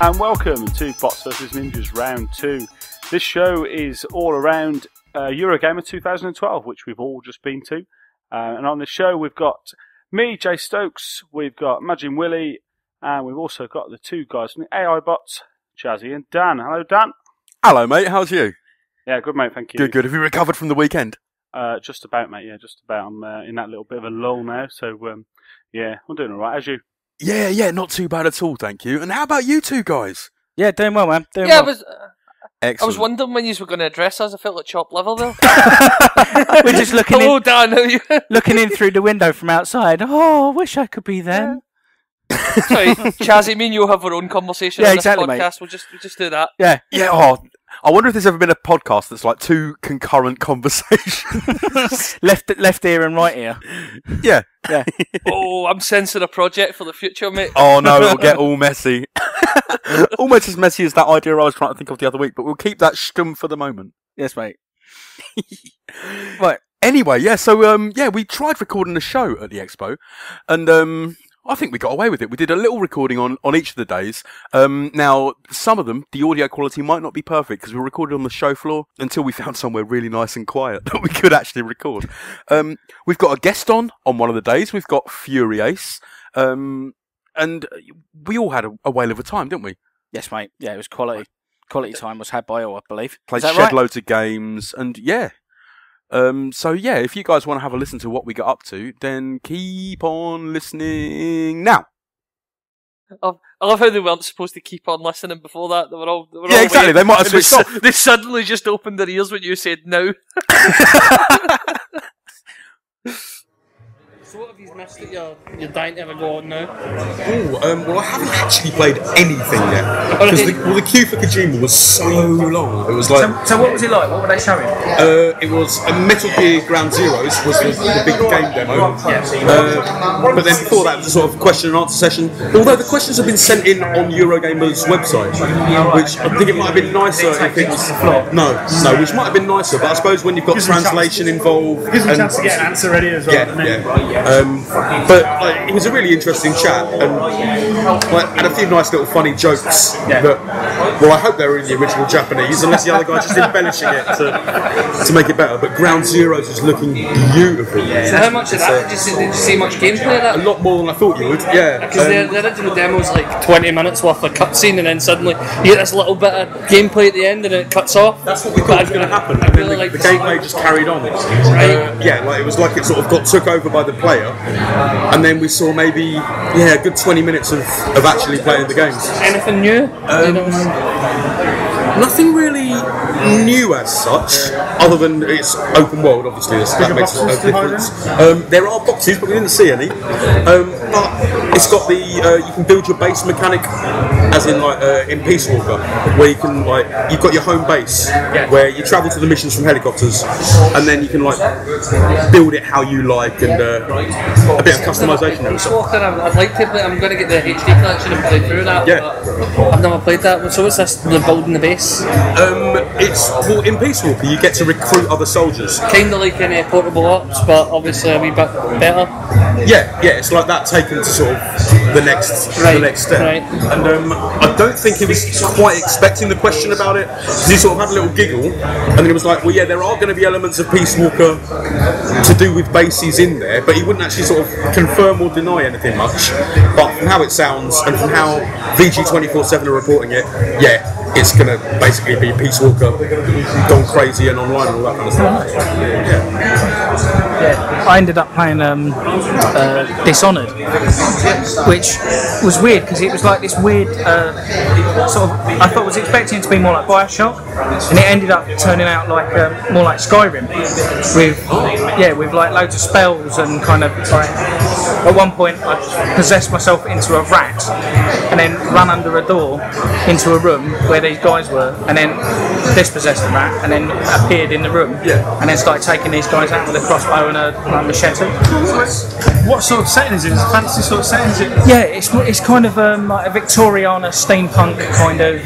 and welcome to Bots vs Ninjas Round 2. This show is all around Eurogamer 2012, which we've all just been to. And on this show we've got me, Jay Stokes, we've got Imagine Willie, and we've also got the two guys from the AI Bots, Chazzy and Dan. Hello, Dan. Hello, mate. How's you? Yeah, good, mate. Thank you. Good. Have you recovered from the weekend? Just about, mate. Yeah, just about. I'm in that little bit of a lull now, so yeah, I'm doing all right. As you? Yeah, not too bad at all, thank you. And how about you two guys? Yeah, doing well, man. Doing well. Excellent. I was wondering when you were going to address us. I felt like chopped liver there. We're just looking Hello, Dan. How are you? looking in through the window from outside. Oh, I wish I could be them. Sorry, Chazzy, me and you have our own conversation Yeah, on this exactly, podcast. We'll just do that. Yeah. Oh, I wonder if there's ever been a podcast that's like two concurrent conversations. left ear and right ear. Yeah. Oh, I'm sensing a project for the future, mate. Oh no, it'll get all messy. Almost as messy as that idea I was trying to think of the other week, but we'll keep that stum for the moment. Yes, mate. Right. Anyway, yeah, so we tried recording a show at the expo, and I think we got away with it. We did a little recording on each of the days. Now, some of them, the audio quality might not be perfect because we recorded on the show floor until we found somewhere really nice and quiet that we could actually record. We've got a guest on one of the days. We've got Fury Ace. And we all had a whale of a time, didn't we? Yes, mate. Yeah, it was quality. Quality time was had by all, I believe. Played Is that shed right? loads of games, and yeah. So yeah, if you guys want to have a listen to what we got up to, then keep on listening now. I love how they weren't supposed to keep on listening before that. They were all Exactly. waiting, They might have and switched off. They suddenly just opened their ears when you said no. So what have you missed that you're dying to ever go on now? Well, I haven't actually played anything yet because the queue for Kojima was so long. It was like So what was it like? What were they showing? it was Metal Gear Ground Zeroes was the big game demo. But then before that, it was a sort of question and answer session. Although the questions have been sent in on Eurogamer's website, which I think it might have been nicer if it was no, which might have been nicer. But I suppose when you've got translation involved, Gives me a chance to get an answer ready as well. But it was a really interesting chat and had a few nice little funny jokes that, well, I hope they were in the original Japanese, unless the other guy's just embellishing it to make it better. But Ground Zeroes is looking beautiful. So how much of that did you see much gameplay of that? A lot more than I thought you would, yeah. Because the original demo was like 20 minutes worth of cutscene, and then suddenly you get this little bit of gameplay at the end, and then it cuts off. That's what we thought was going to happen. I really like the gameplay just carried on. It was like it sort of got took over by the player, and then we saw maybe a good 20 minutes of actually playing the games. Anything new? Nothing really new as such, other than it's open world. Obviously, that makes a difference. There are boxes, but we didn't see any. But it's got the you can build your base mechanic, as in in Peace Walker, where you can you've got your home base, where you travel to the missions from helicopters, and then you can build it how you like, and a bit of customization. Peace Walker, I'd like to play. I'm going to get the HD collection and play through that. But I've never played that. So what's this? The building the base. In Peace Walker you get to recruit other soldiers. Kind of like in Portable Ops, but obviously a wee bit better. Yeah, it's like that taken to sort of the next step. Right. And I don't think he was quite expecting the question about it, because he sort of had a little giggle, and then he was like, well, yeah, there are going to be elements of Peace Walker to do with bases in there, but he wouldn't actually sort of confirm or deny anything much. But from how it sounds and from how VG247 are reporting it, it's going to basically be Peace Walker gone crazy and online and all that kind of stuff. I ended up playing Dishonored, which was weird because it was like this weird sort of. I thought I was expecting it to be more like Bioshock, and it ended up turning out like more like Skyrim, with like loads of spells and kind of like. At one point, I possessed myself into a rat, and then ran under a door into a room where these guys were, and then dispossessed the rat, and then appeared in the room, and then started taking these guys out with a crossbow and a machete. What sort of setting is it? Is it a fantasy sort of setting? Is it? Yeah, it's kind of like a Victoriana steampunk kind of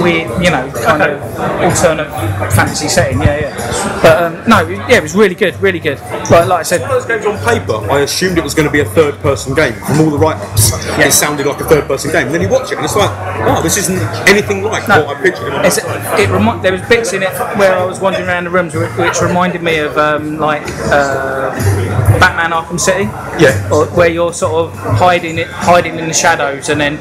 weird, kind of alternate fantasy setting. But it was really good. But like I said, Those games on paper, I assumed it was going to be a third-person game. From all the write-ups, it sounded like a third-person game. And then you watch it, and it's like, oh, this isn't anything like what I pictured in my mind. There was bits in it where I was wandering around the rooms which reminded me of Batman Arkham City. Yeah. Or where you're sort of hiding in the shadows and then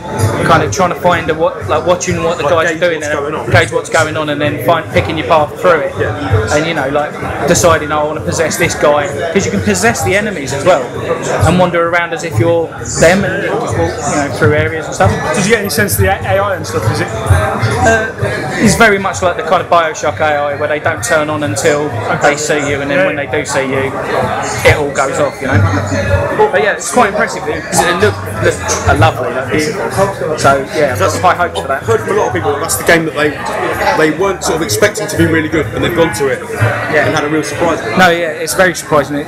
kind of trying to find watching what the guys are doing and gauge what's going on and then picking your path through it. Yeah. And deciding I want to possess this guy, because you can possess the enemies as well and wander around as if you're them and you can just walk through areas and stuff. Did you get any sense of the AI and stuff? Is it? It's very much like the kind of Bioshock AI where they don't turn on until they see you, and then when they do see you, it all goes off. But yeah, it's quite impressive. It looked lovely, beautiful. So yeah, I've got high hopes for that. I've heard from a lot of people that's the game that they weren't sort of expecting to be really good, and they've gone to it and had a real surprise. No, yeah, it's very surprising.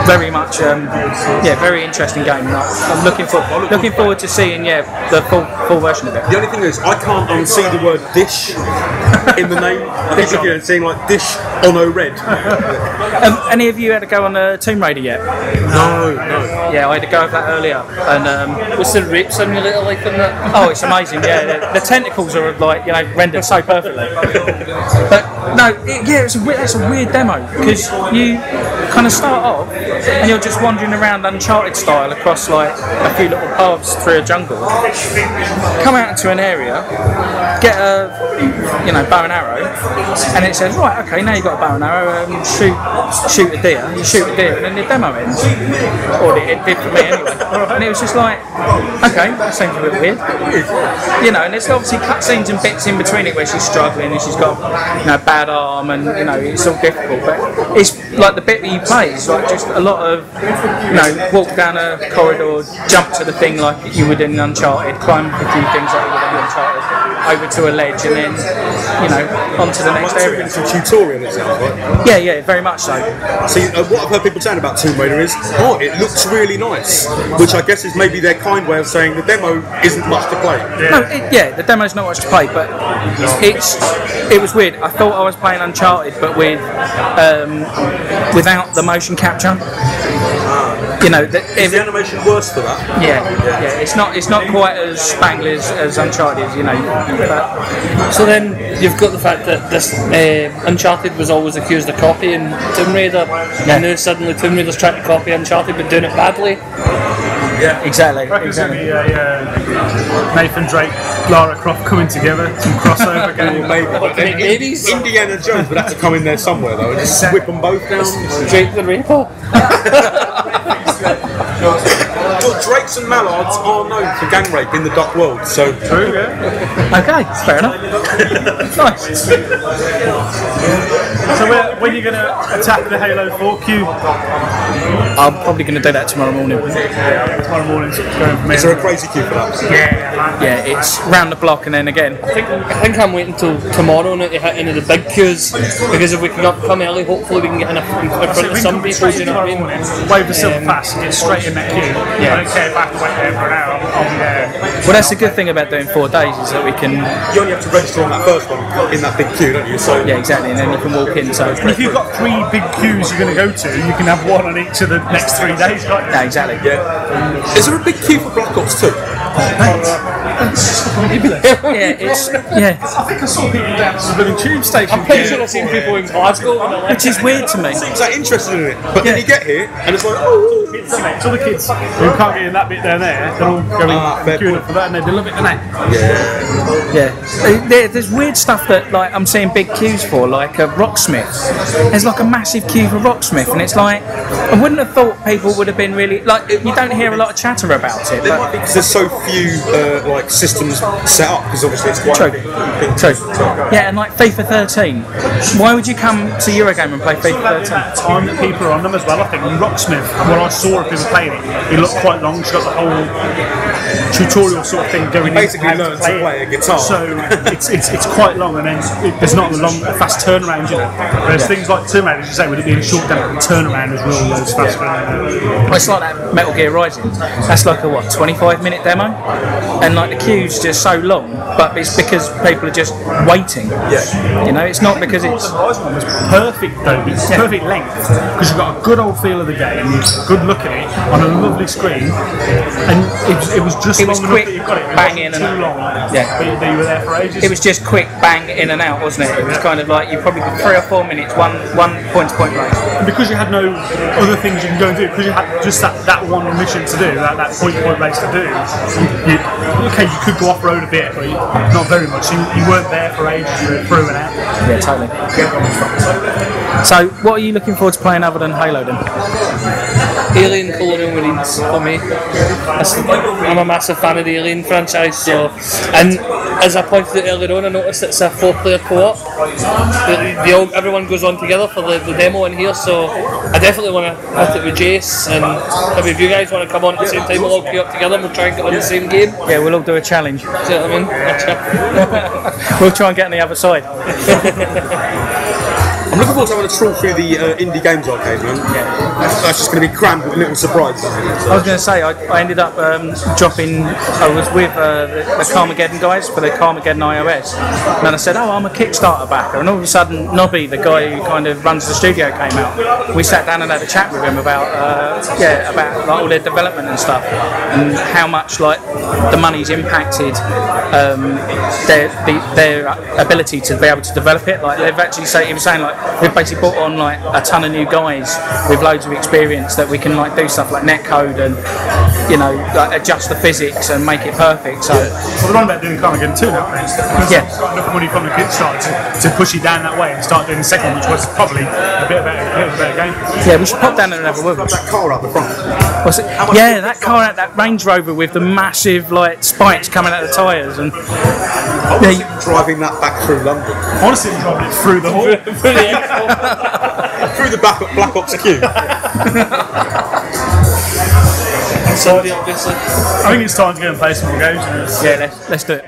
Very much, very interesting game. I'm looking forward to seeing the full version of it. The only thing is, I can't unsee the word dish in the name. I keep looking at it saying like dish on O red. Any of you had to go on Tomb Raider yet? No. Yeah, I had to go with that earlier. And what's the rape simulator like in that? Oh, it's amazing. Yeah, the tentacles are rendered so perfectly. But no, it's a weird demo because you kind of start off and you're just wandering around Uncharted style across like a few little paths through a jungle. Come out into an area, get a bow and arrow, and it says right, okay, now you've got a bow and arrow, shoot a deer. You shoot a deer, and then the demo ends. Or it did for me anyway. And it was just like, okay, that seems a bit weird. And there's obviously cutscenes and bits in between it where she's struggling and she's got bad arm and it's all difficult. But it's like the bit that you play is like just a lot of walk down a corridor, jump to the thing like you would in Uncharted, climb a few things like you would in Uncharted, over to a ledge and then on to the next area. It's a tutorial, it sounds like. Yeah, very much so. See, what I've heard people saying about Tomb Raider is, it looks really nice, which I guess is maybe their kind way of saying the demo isn't much to play. No, the demo's not much to play, but it was weird. I thought I was playing Uncharted, but without the motion capture. Is the animation worse for that? Yeah. It's not quite as spangly as Uncharted is, But. So then you've got the fact that this Uncharted was always accused of copying Tomb Raider, and now suddenly Tomb Raider's trying to copy Uncharted but doing it badly. Yeah, exactly. It's going to be Nathan Drake, Lara Croft coming together, some crossover game. Maybe. Indiana Jones would have to come in there somewhere though, and just whip them both down. Drake the Ripper. Well, Drakes and Mallards are known for gang rape in the Duck world, so. True, yeah. Okay, fair enough. Nice. So when are you going to attack the Halo 4 queue? I'm probably going to do that tomorrow morning. Tomorrow morning's going for me. Is there a crazy queue for that? Yeah, it's round the block and then again. I think I'm waiting till tomorrow now to hit into the big queues, because if we can come early, hopefully we can get in front of some people. You know what I mean? Wave the silver pass and get straight in that queue. I don't care if I have to wait there for an hour. I'll be there. Well, that's the good thing about doing 4 days is that we can. You only have to register on that first one in that big queue, don't you? So yeah, exactly, and then you can walk in. So and if you've got 3 big queues you're going to go to, you can have one on each of the next 3 days. Yeah, exactly. Yeah. Is there a big queue for Black Ops 2? Yeah, it's I think I saw people down at the blooming tube station. I'm pretty sure I've seen people in Glasgow, which is weird to me. Seems like interested in it, but then you get here and it's like, oh, it's all the kids who can't get in that bit down there. They're all going queuing up for that, and they love it, don't they? Yeah. There's weird stuff that like I'm seeing big queues for, like Rocksmith. There's like a massive queue for Rocksmith, and it's like I wouldn't have thought people would have been really like. You don't hear a lot of chatter about it. There might be because there's so few like systems set up, because obviously it's quite True. a big thing. True. Yeah, and like FIFA 13. Why would you come to Eurogamer and play FIFA 13? That time that people are on them as well. I think on Rocksmith, when I saw people playing it looked quite long. It's got the whole tutorial sort of thing going. Basically, learn to play a guitar. So it's quite long, and then there's not a fast turnaround. There's things like Tomb Raider, as you say, with it being a short demo, the turnaround is real loads faster. Well, it's like that Metal Gear Rising. That's like a 25-minute demo, and like the queue's just so long, but it's because people are just waiting. Yeah. It's not because it's Horizon one was perfect though. It's perfect length because you've got a good old feel of the game, good look at it on a lovely screen, and it was just It was long quick, enough that you got it. It bang wasn't in and too out. long. Yeah. But you were there for ages. it was just quick, bang, in and out, wasn't it? It was kind of like you probably got 3 or 4 minutes, one point-to-point race. And because you had no other things you can go and do, because you had just that one mission to do, that point-to-point race to do. You could go off road a bit, but not very much. You weren't there for ages. You were through and out. Yeah, totally. So, what are you looking forward to playing other than Halo then? Alien Colonial Marines for me. I'm a massive fan of the Alien franchise, so, and as I pointed out earlier on, I noticed it's a 4-player co-op. Everyone goes on together for the demo in here, so I definitely want to put it with Jace, and if you guys want to come on at the same time, we'll all queue up together and we'll try and get on the same game. Yeah, we'll all do a challenge. See what I mean? We'll try and get on the other side. I'm looking forward to having a trawl through the indie games arcade, man. Yeah. That's just going to be crammed with little surprises. I was going to say, I ended up dropping. I was with the Carmageddon guys for the Carmageddon iOS, and then I said, "Oh, I'm a Kickstarter backer," and all of a sudden, Nobby, the guy who kind of runs the studio, came out. We sat down and had a chat with him about about like, all their development and stuff, and how much like the money's impacted their ability to be able to develop it. Like they've actually he was saying like we've basically brought on like a ton of new guys with loads of experience that we can like do stuff like netcode and like adjust the physics and make it perfect. So they're on about doing Carmageddon 2 now, because they've got enough money from the Kickstarter to push it down that way and start doing the second, which was probably a bit better game. Yeah, we should pop down there and have a look. That car up the front. What's it? Yeah, that car, that Range Rover with the massive like spikes coming out of the tyres and Driving that back through London. Honestly, driving it through the hall. Through the Black Ops queue. Somebody obviously. I think it's time to go and play some more games. yeah, let's do it.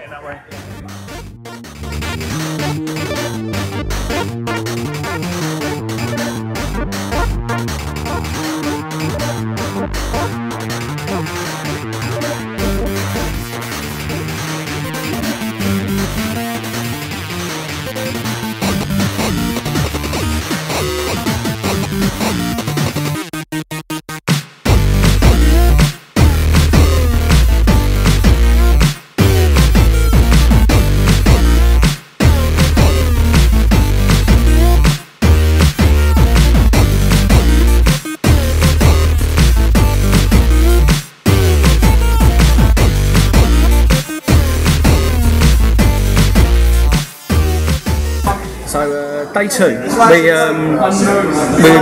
Day 2,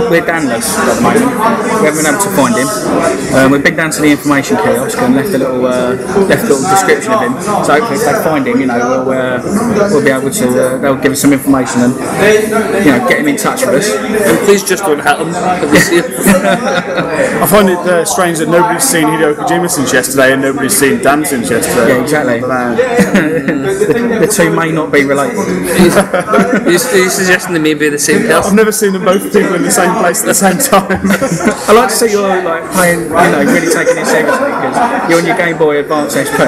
we're Danless at the moment. We haven't been able to find him. We've been down to the information kiosk and left a little description of him. So hopefully, if they find him, we'll be able to. They'll give us some information and get him in touch with us. And please just don't hit him. I find it strange that nobody's seen Hideo Kojima since yesterday and nobody's seen Dan since yesterday. Yeah, exactly. The two may not be related. He's suggesting they may be the same person. I've never seen them both people in the same place at the same time. I like to see you're like playing, really taking it seriously because you're on your Game Boy Advance SP.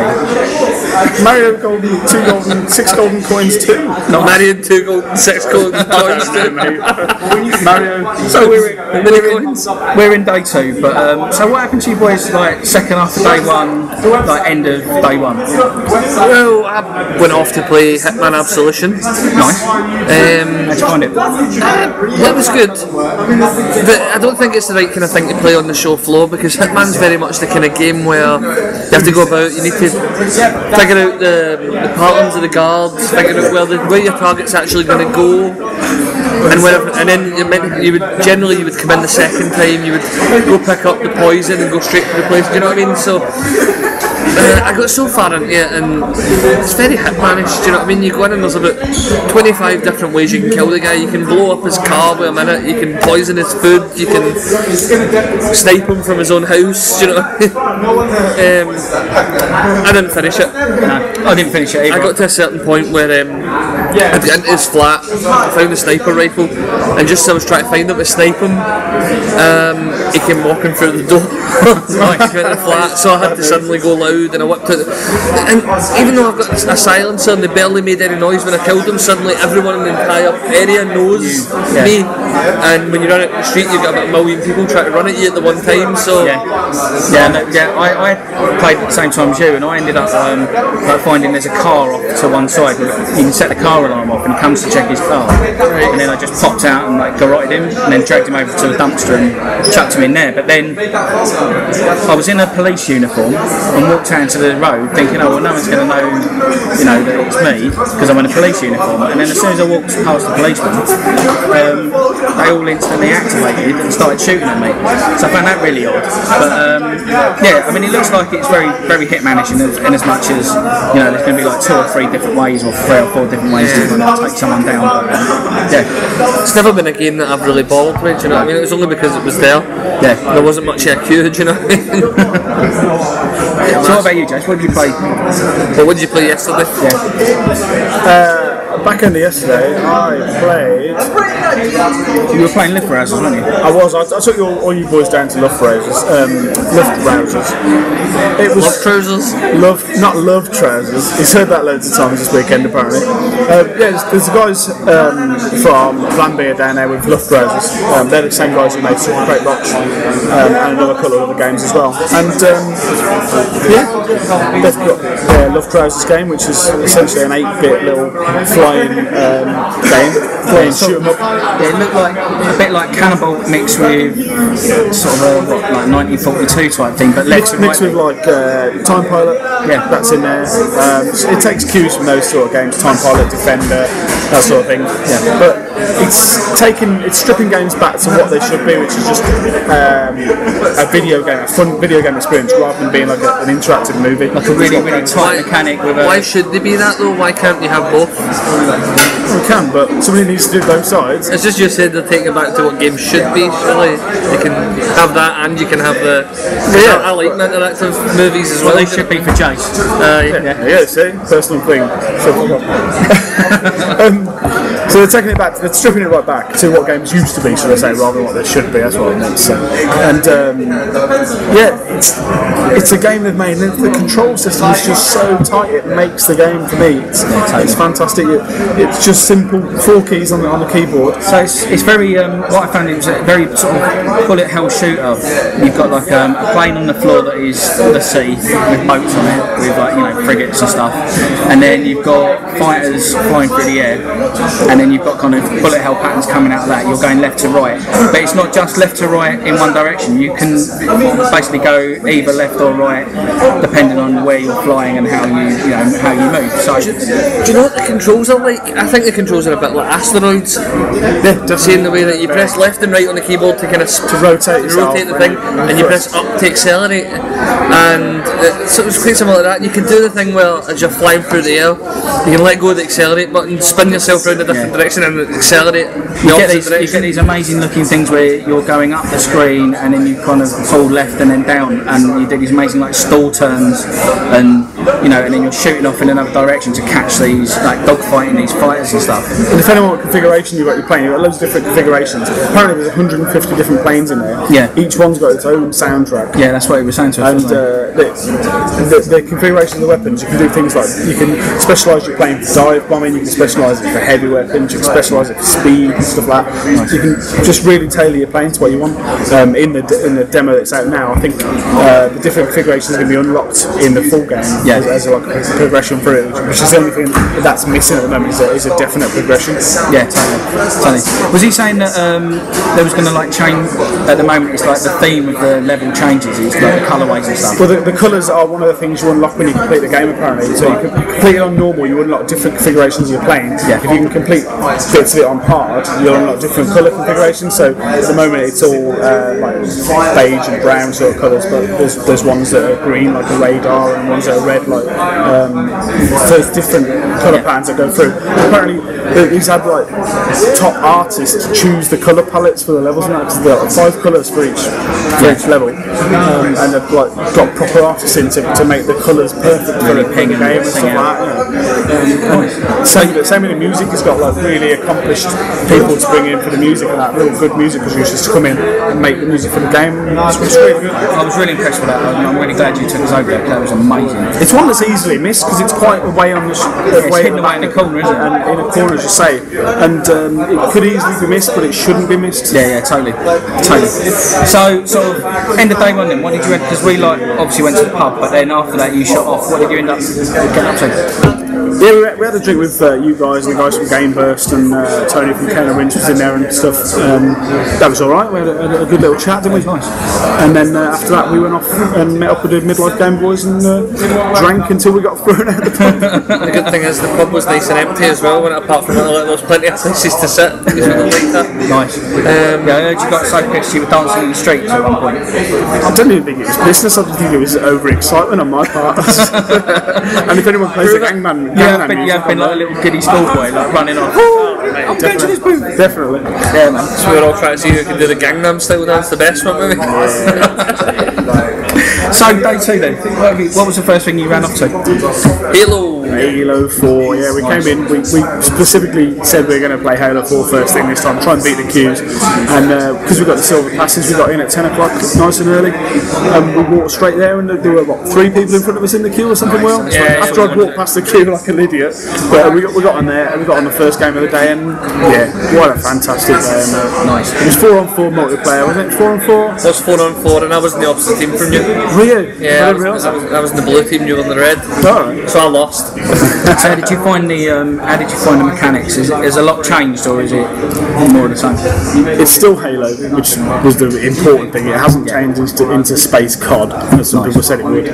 Mario Golden, 2 golden, 6 golden coins too. Not Mario 2 golden, 6 golden coins too. Mario. So we're in day 2, but so what happened to you boys like second after day 1, like end of day 1? Well, I went off to play Hitman Absolution. Nice. How'd you find it? It was good, but I don't think it's the right kind of thing to play on the show floor because Hitman's very much the kind of game where you have to go about. You need to figure out the patterns of the guards, figure out where your target's actually going to go, and then you would come in the second time, you would go pick up the poison and go straight to the place. Do you know what I mean? So. I got so far into it and it's very Hitmanish, do you know what I mean? You go in and there's about 25 different ways you can kill the guy. You can blow up his car with a minute, you can poison his food, you can snipe him from his own house, do you know what I mean? I didn't finish it. No, I didn't finish it either. I got to a certain point where I'd get into his flat, I found the sniper rifle and just as I was trying to find him to snipe him, he came walking through the door to the flat, so I had to suddenly go loud and I whipped out. And even though I've got a silencer and they barely made any noise when I killed them, suddenly everyone in the entire area knows me. And when you run out the street, you've got about a million people trying to run at you at the one time. So I played at the same time as you, and I ended up finding there's a car off to one side. You can set the car alarm off, and he comes to check his car. And then I just popped out and garroted him, and then dragged him over to the dumpster and chucked him in there. But then I was in a police uniform and walked out into the road, thinking, oh well, no one's going to know, that it's me because I'm in a police uniform. And then as soon as I walked past the policeman, they all instantly activated and started shooting at me. So I found that really odd. But it looks like it's very, very hitmanish in as much as there's going to be 2 or 3 different ways, or 3 or 4 different ways to take someone down. It's never been a game that I've really bothered with. Do you know what I mean? It was only because it was there. Yeah, there wasn't much of a queue. Do you know what I mean? So what about you, Jace? What did you play? Well, what did you play yesterday? Back in yesterday, I played. You were playing Lift Rousers, weren't you? I was. I took all you boys down to Lift Rousers. It was Love Trousers. Not Love Trousers. He's heard that loads of times this weekend, apparently. There's the guys from Plan B down there with Love Trousers. They're the same guys who made Super Crate Box and another couple of other games as well. And they've got their Love Trousers game, which is essentially an 8-bit little flying game. Shoot 'em up. Yeah, it looked like a bit like Cannibal mixed with sort of a 1942 type thing, but mixed with Time Pilot. Yeah, that's in there. It takes cues from those sort of games, Time Pilot, Defender, that sort of thing. Yeah, but it's stripping games back to what they should be, which is just a video game, a fun video game experience, rather than being like an interactive movie. Like a really, really tight mechanic with Why should they be that though? Why can't you have both? We can, but somebody needs to do both sides. It's just you said they're taking it back to what games should be. Surely you can have that, and you can have the. I like interactive movies as well. They should be for Jace. See, personal thing. So they're taking it back. They're stripping it right back to what games used to be, should I say, rather than what they should be. That's what I meant to say. And it's a game they've made. The control system is just so tight. It makes the game for me. It's fantastic. It's just simple 4 keys on the keyboard. So it's very. What I found it was a very sort of bullet hell shooter. You've got a plane on the floor that is the sea with boats on it, with frigates and stuff, and then you've got fighters flying through the air, and then you've got kind of bullet hell patterns coming out of that. You're going left to right, but it's not just left to right in one direction. You can basically go either left or right depending on where you're flying and how you move. So do you know what the controls are like? I think the controls are a bit like asteroids. Yeah, seeing the way that you press left and right on the keyboard to kind of rotate the thing, and you press up to accelerate, and so it's quite similar to that. You can do the thing where as you're flying through the air, you can let go of the accelerate button, spin yourself around a different direction, and accelerate. You get these amazing looking things where you're going up the screen and then you kind of pull left and then down, and you do these amazing stall turns, and and then you're shooting off in another direction to catch these dogfighting these fighters and stuff. And depending on what configuration you've got playing, you've got loads of different configurations. Apparently there's 150 different planes in there. Yeah. Each one's got its own soundtrack. Yeah, that's what he was saying to us. And the configuration of the weapons, you can do things like you can specialise your plane for dive bombing, you can specialise it for heavy weapons, you can specialise it for speed and stuff like that. Nice. You can just really tailor your plane to what you want. In the demo that's out now, I think the different configurations are going to be unlocked in the full game as a progression through it, which is the only thing that's missing at the moment is a definite progression. Yeah, totally. Was he saying that there was going to change at the moment? It's the theme of the level changes. It's the colourways and stuff. Well, the colours are one of the things you unlock when you complete the game. Apparently, so you complete it on normal, you unlock different configurations of your planes. Yeah. If you can complete bits of it on hard, you'll unlock different colour configurations. So at the moment, it's all beige and brown sort of colours, but there's ones that are green, like a radar, and ones that are red, red, like there's different colour patterns that go through. Apparently, he's had like top artists choose the colour palettes for the levels and that, because there are 5 colours for each level, and they've like got proper artists in to make the colours perfect for the game and stuff like that. Same with the music, he's got like really accomplished people to bring in for the music and that, real good music producers to come in and make the music for the game. It's really good. I was really impressed with that. I'm really glad you took us over there. That was amazing. It's one that's easily missed because it's quite away on the hidden away in the corner, isn't it? And in a corner, as you say, and it could easily be missed, but it shouldn't be missed. Yeah, totally. So, sort of end of day one then. What did you end? Because we obviously went to the pub, but then after that you shot off. What did you end up getting up to? Yeah, we had a drink with you guys and the guys from Game Burst, and Tony from Kenner Winch was in there and stuff. That was alright, we had a good little chat, didn't we? Nice. And then after that we went off and met up with the Midlife Game Boys and drank until we got thrown out of the pub. The good thing is the pub was nice and empty as well, apart from there was plenty of places to sit. Nice. I heard you got so pissed you were dancing in the streets at one point. I don't even think it was business, I just think it was overexcitement on my part. And if anyone plays the Gangman you have been like a little giddy schoolboy, like running off. I'm going to this booth. Definitely. Yeah, man. So we were all trying to see who can do the Gangnam style dance the best, weren't we? So day 2 then, what was the first thing you ran off to? Halo 4, yeah, we came in, we specifically said we were going to play Halo 4 first thing this time, try and beat the queues, and because we got the silver passes, we got in at 10 o'clock, nice and early, we walked straight there, and there were, 3 people in front of us in the queue or something. After I'd walked past the queue like an idiot, but we got on there, and we got on the first game of the day, and yeah, what a fantastic day. Nice. It was 4-on-4 multiplayer, wasn't it? 4-on-4? It was 4-on-4, and I was in the opposite team from you. Were you? Yeah, I was in the blue team, you were in the red. Alright. So I lost. So how did you find the mechanics? Has a lot changed, or is it more of the same? It's still Halo, which was the important thing. It hasn't changed into Space COD, as some people said it would.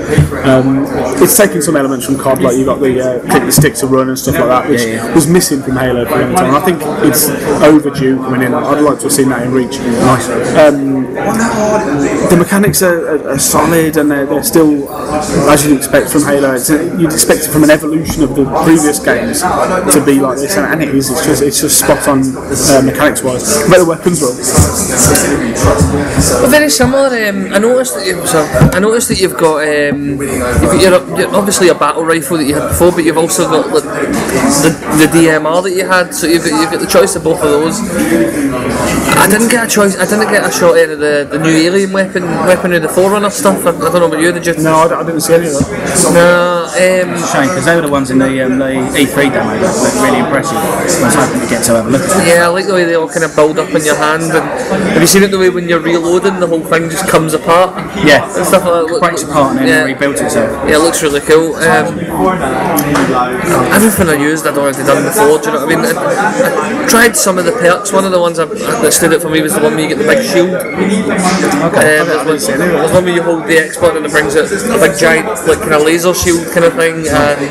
It's taking some elements from COD, like you got the click the stick to run and stuff like that, which was missing from Halo for a long time. I think it's overdue coming in. I'd like to have seen that in Reach. Nice. The mechanics are solid, and they're still, as you'd expect from Halo. You'd expect it from an evolution of the previous games to be like this, and it is. It's just spot on mechanics wise. Better weapons, well. Well, very similar. I noticed that you've got you're obviously a battle rifle that you had before, but you've also got the DMR that you had. So you've got the choice of both of those. I didn't get a choice. I didn't get a shot out of the new alien weapon of the Forerunner stuff. I don't know about you. Did you? No, I didn't see any of that. No. It's a shame because they were the ones in the E3 demo that looked really impressive. I was hoping to get to have a look at it. Yeah, I like the way they all kind of build up in your hand. And have you seen it the way when you're reloading, the whole thing just comes apart? Yeah, and stuff like that. Breaks apart and then rebuilds itself. Yeah, it looks really cool. Everything I used I'd already done before. Do you know what I mean? I tried some of the perks. One of the ones that stood out for me was the one where you get the big shield. There's one where you hold the X button and it brings out a big giant like kind of laser shield kind of thing, and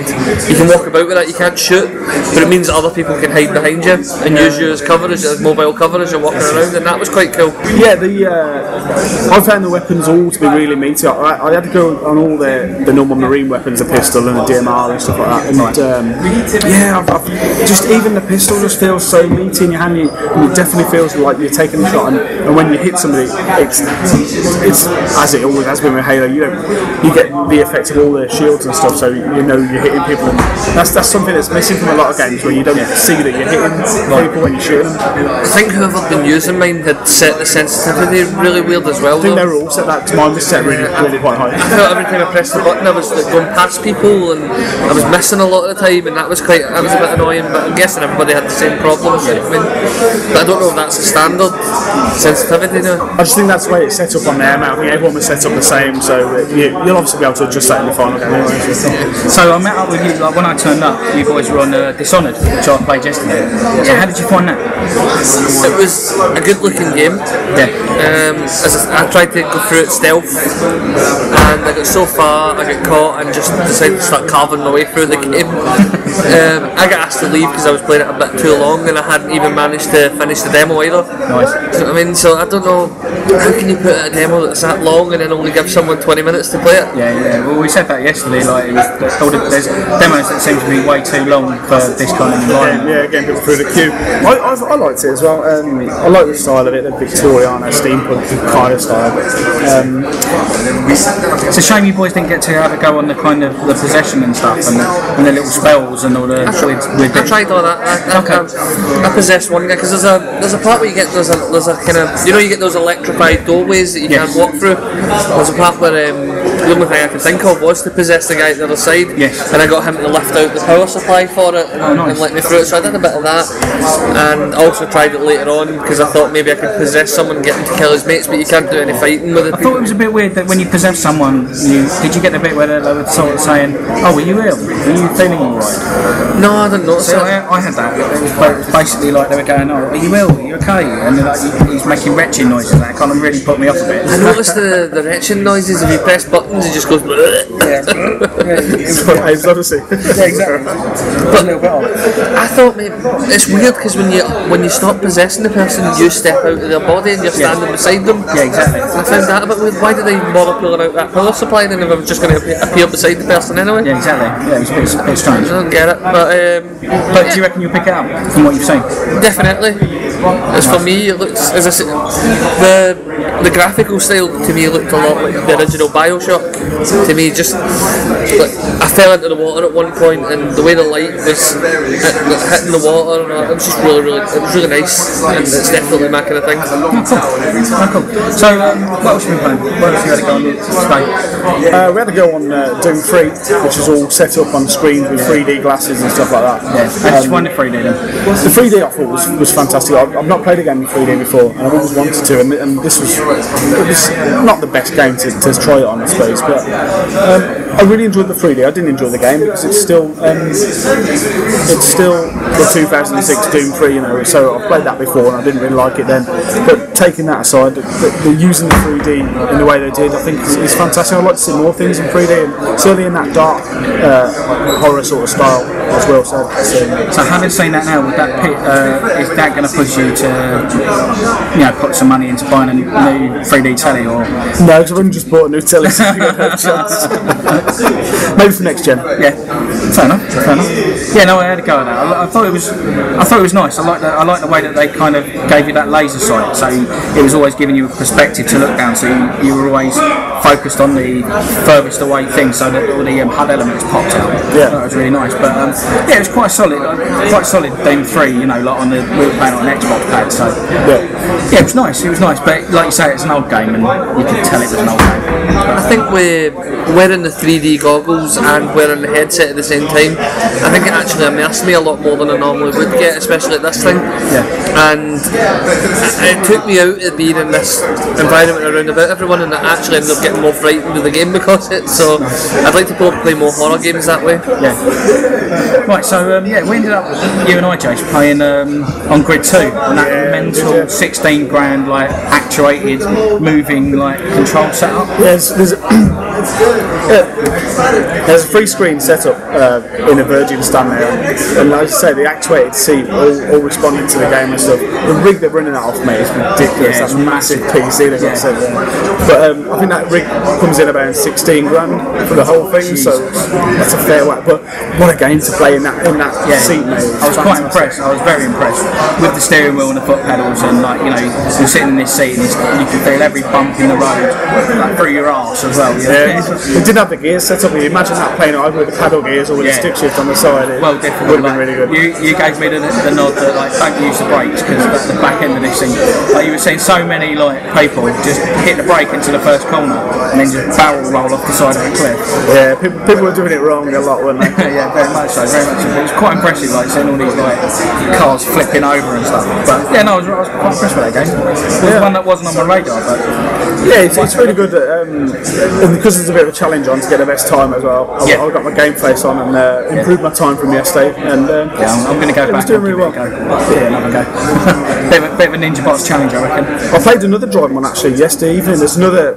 you can walk about with that. You can't shoot, but it means that other people can hide behind you and use you as cover, as mobile cover as you're walking around, and that was quite cool. Yeah, I found the weapons all to be really meaty. I had to go on all the normal marine weapons, the pistol and the DMR and stuff like that, and just even the pistol just feels so meaty in your hand, and it definitely feels like you're taking a shot, and when you hit somebody, it's as it always has been with Halo, you get the effect of all the shields and stuff, so you know you're hitting people, and that's something that's missing from a lot of games where you don't see that you're hitting people when you shoot them. I think whoever been using mine had set the sensitivity really weird as well. I think they were all set that. Mine was set really quite high. I felt every time I pressed the button I was like going past people and I was missing a lot of the time, and that was a bit annoying, but I'm guessing everybody had the same problems. But I don't know if that's a standard sensitivity now. I just think that's the way it's set up on there now. I think everyone was set up the same, so you'll obviously be able to adjust that in the final game anyway. So I met up with you, like when I turned up, you boys were on Dishonored, which I played yesterday. So how did you find that? It was a good looking game. Yeah. I tried to go through it stealth, and I got so far, I got caught and just decided to start carving my way through the game. I got asked to leave because I was playing it a bit too long and I hadn't even managed to finish the demo either. Nice. You know what I mean? So I don't know, how can you put a demo that's that long and then only give someone 20 minutes to play it? Yeah. Well, we said that yesterday. Like, there's demos that seem to be way too long for this kind of environment. Yeah, getting people through the queue. I liked it as well. I like the style of it, the Victoriana steampunk kind of style. It's a shame you boys didn't get to have a go on the kind of the possession and stuff and the little spells and all the weird I tried all that. I possessed one guy because there's a part where you get there's a kind of, you know, you get those electrified doorways that you can't walk through. There's a part where the only thing I could think of was to possess the guy at the other side. Yes. And I got him to lift out the power supply for it and let me through it. So I did a bit of that, and I also tried it later on because I thought maybe I could possess someone, get him to kill his mates, but you can't do any fighting with it. I thought it was a bit weird that when you possess someone, did you get the bit where they were sort of saying, "Oh, were you ill? Are you feeling alright?" No, I didn't notice So it. I had that. It was basically like they were going, "Oh, are you ill? Are you okay?" And like, he's making retching noises. That kind of really put me off a bit. I noticed the retching noises. If you press buttons, it just goes. It's Odyssey. Yeah, exactly. But a little bit off. I thought maybe it's weird because when you stop possessing the person, you step out of their body and you're standing beside them. Yeah, exactly. And I found that a bit weird. Why did they bother pulling out that power supply then if I was just going to appear beside the person anyway? Yeah, exactly. Yeah, it was a bit strange. I don't get it, But do you reckon you'll pick it up from what you've seen? definitely. As for me, it looks, as I said, the graphical style to me looked a lot like the original Bioshock. To me, just like I fell into the water at one point, and the way the light was hitting the water, and it was just really, it was really nice, and it's definitely my kind of thing. Cool. So, what else have you been playing? What else have you had to go on today? We had to go on Doom 3, which is all set up on screens with 3D glasses and stuff like that. I just wanted 3D then. The 3D I thought was fantastic. I've not played a game in 3D before, and I've always wanted to, and this was not the best game to try it on, I suppose, but I really enjoyed the 3D. I didn't enjoy the game because it's still the 2006 Doom 3, you know, so I've played that before and I didn't really like it then, but taking that aside, the using the 3D in the way they did, I think is fantastic. I'd like to see more things in 3D, and certainly in that dark horror sort of style, as Will said. So having seen that now, would that is that going to push you to, put some money into buying a new 3D telly, or? No, because I've only just bought a new telly, so I've got no chance. Maybe for next gen. Yeah, fair enough. Yeah, no, I had a go at that. I thought it was nice. I like the way that they kind of gave you that laser sight, so it was always giving you a perspective to look down, so you were always focused on the furthest away thing, so that all the HUD elements popped out. Yeah, that was really nice. But yeah, it was quite solid Doom 3. We were playing on an Xbox pad, so yeah, it was nice. But like you say, it's an old game, and you could tell it was an old game. I think wearing the 3D goggles and wearing the headset at the same time, I think it actually immersed me a lot more than I normally would get, especially at this thing. Yeah. And it took me out of being in this environment around about everyone, and I actually ended up getting more frightened with the game because of it. So I'd like to play more horror games that way. Yeah. Right. So we ended up, you and I, Jace, playing on Grid 2 on that mental 16 grand actuated moving control setup. There's a free screen setup in a Virgin stand there, and like I say, the actuated seat all responding to the game and stuff. The rig they're running that off, mate, is ridiculous. That's a massive PC they've got set there. But I think that rig comes in about 16 grand for the whole thing, so that's a fair whack. But what a game to play in that seat, mate. I was quite impressed. I was very impressed with the steering wheel and the foot pedals, and you're sitting in this seat and you can feel every bump in the road through your arse as well. Yeah, it didn't have the gears set up. You imagine that playing either with the paddle gears or with the stick shift on the side. Well, definitely. Would have been really good. You gave me the nod that don't use the brakes, because at the back end of this thing, you were seeing so many people just hit the brake into the first corner and then just barrel roll off the side of a cliff. Yeah, people were doing it wrong a lot, weren't they? Yeah, very much so. It was quite impressive, seeing all these cars flipping over and stuff. But yeah, no, I was quite impressed with that game. It was one that wasn't on my radar, but Yeah, it's really good, and because there's a bit of a challenge on to get the best time as well. I got my game face on and improved my time from yesterday, and I'm going to go back. It was doing really well. Yeah, another go. bit of a Ninja Bots challenge, I reckon. I played another driving one actually yesterday evening. There's another,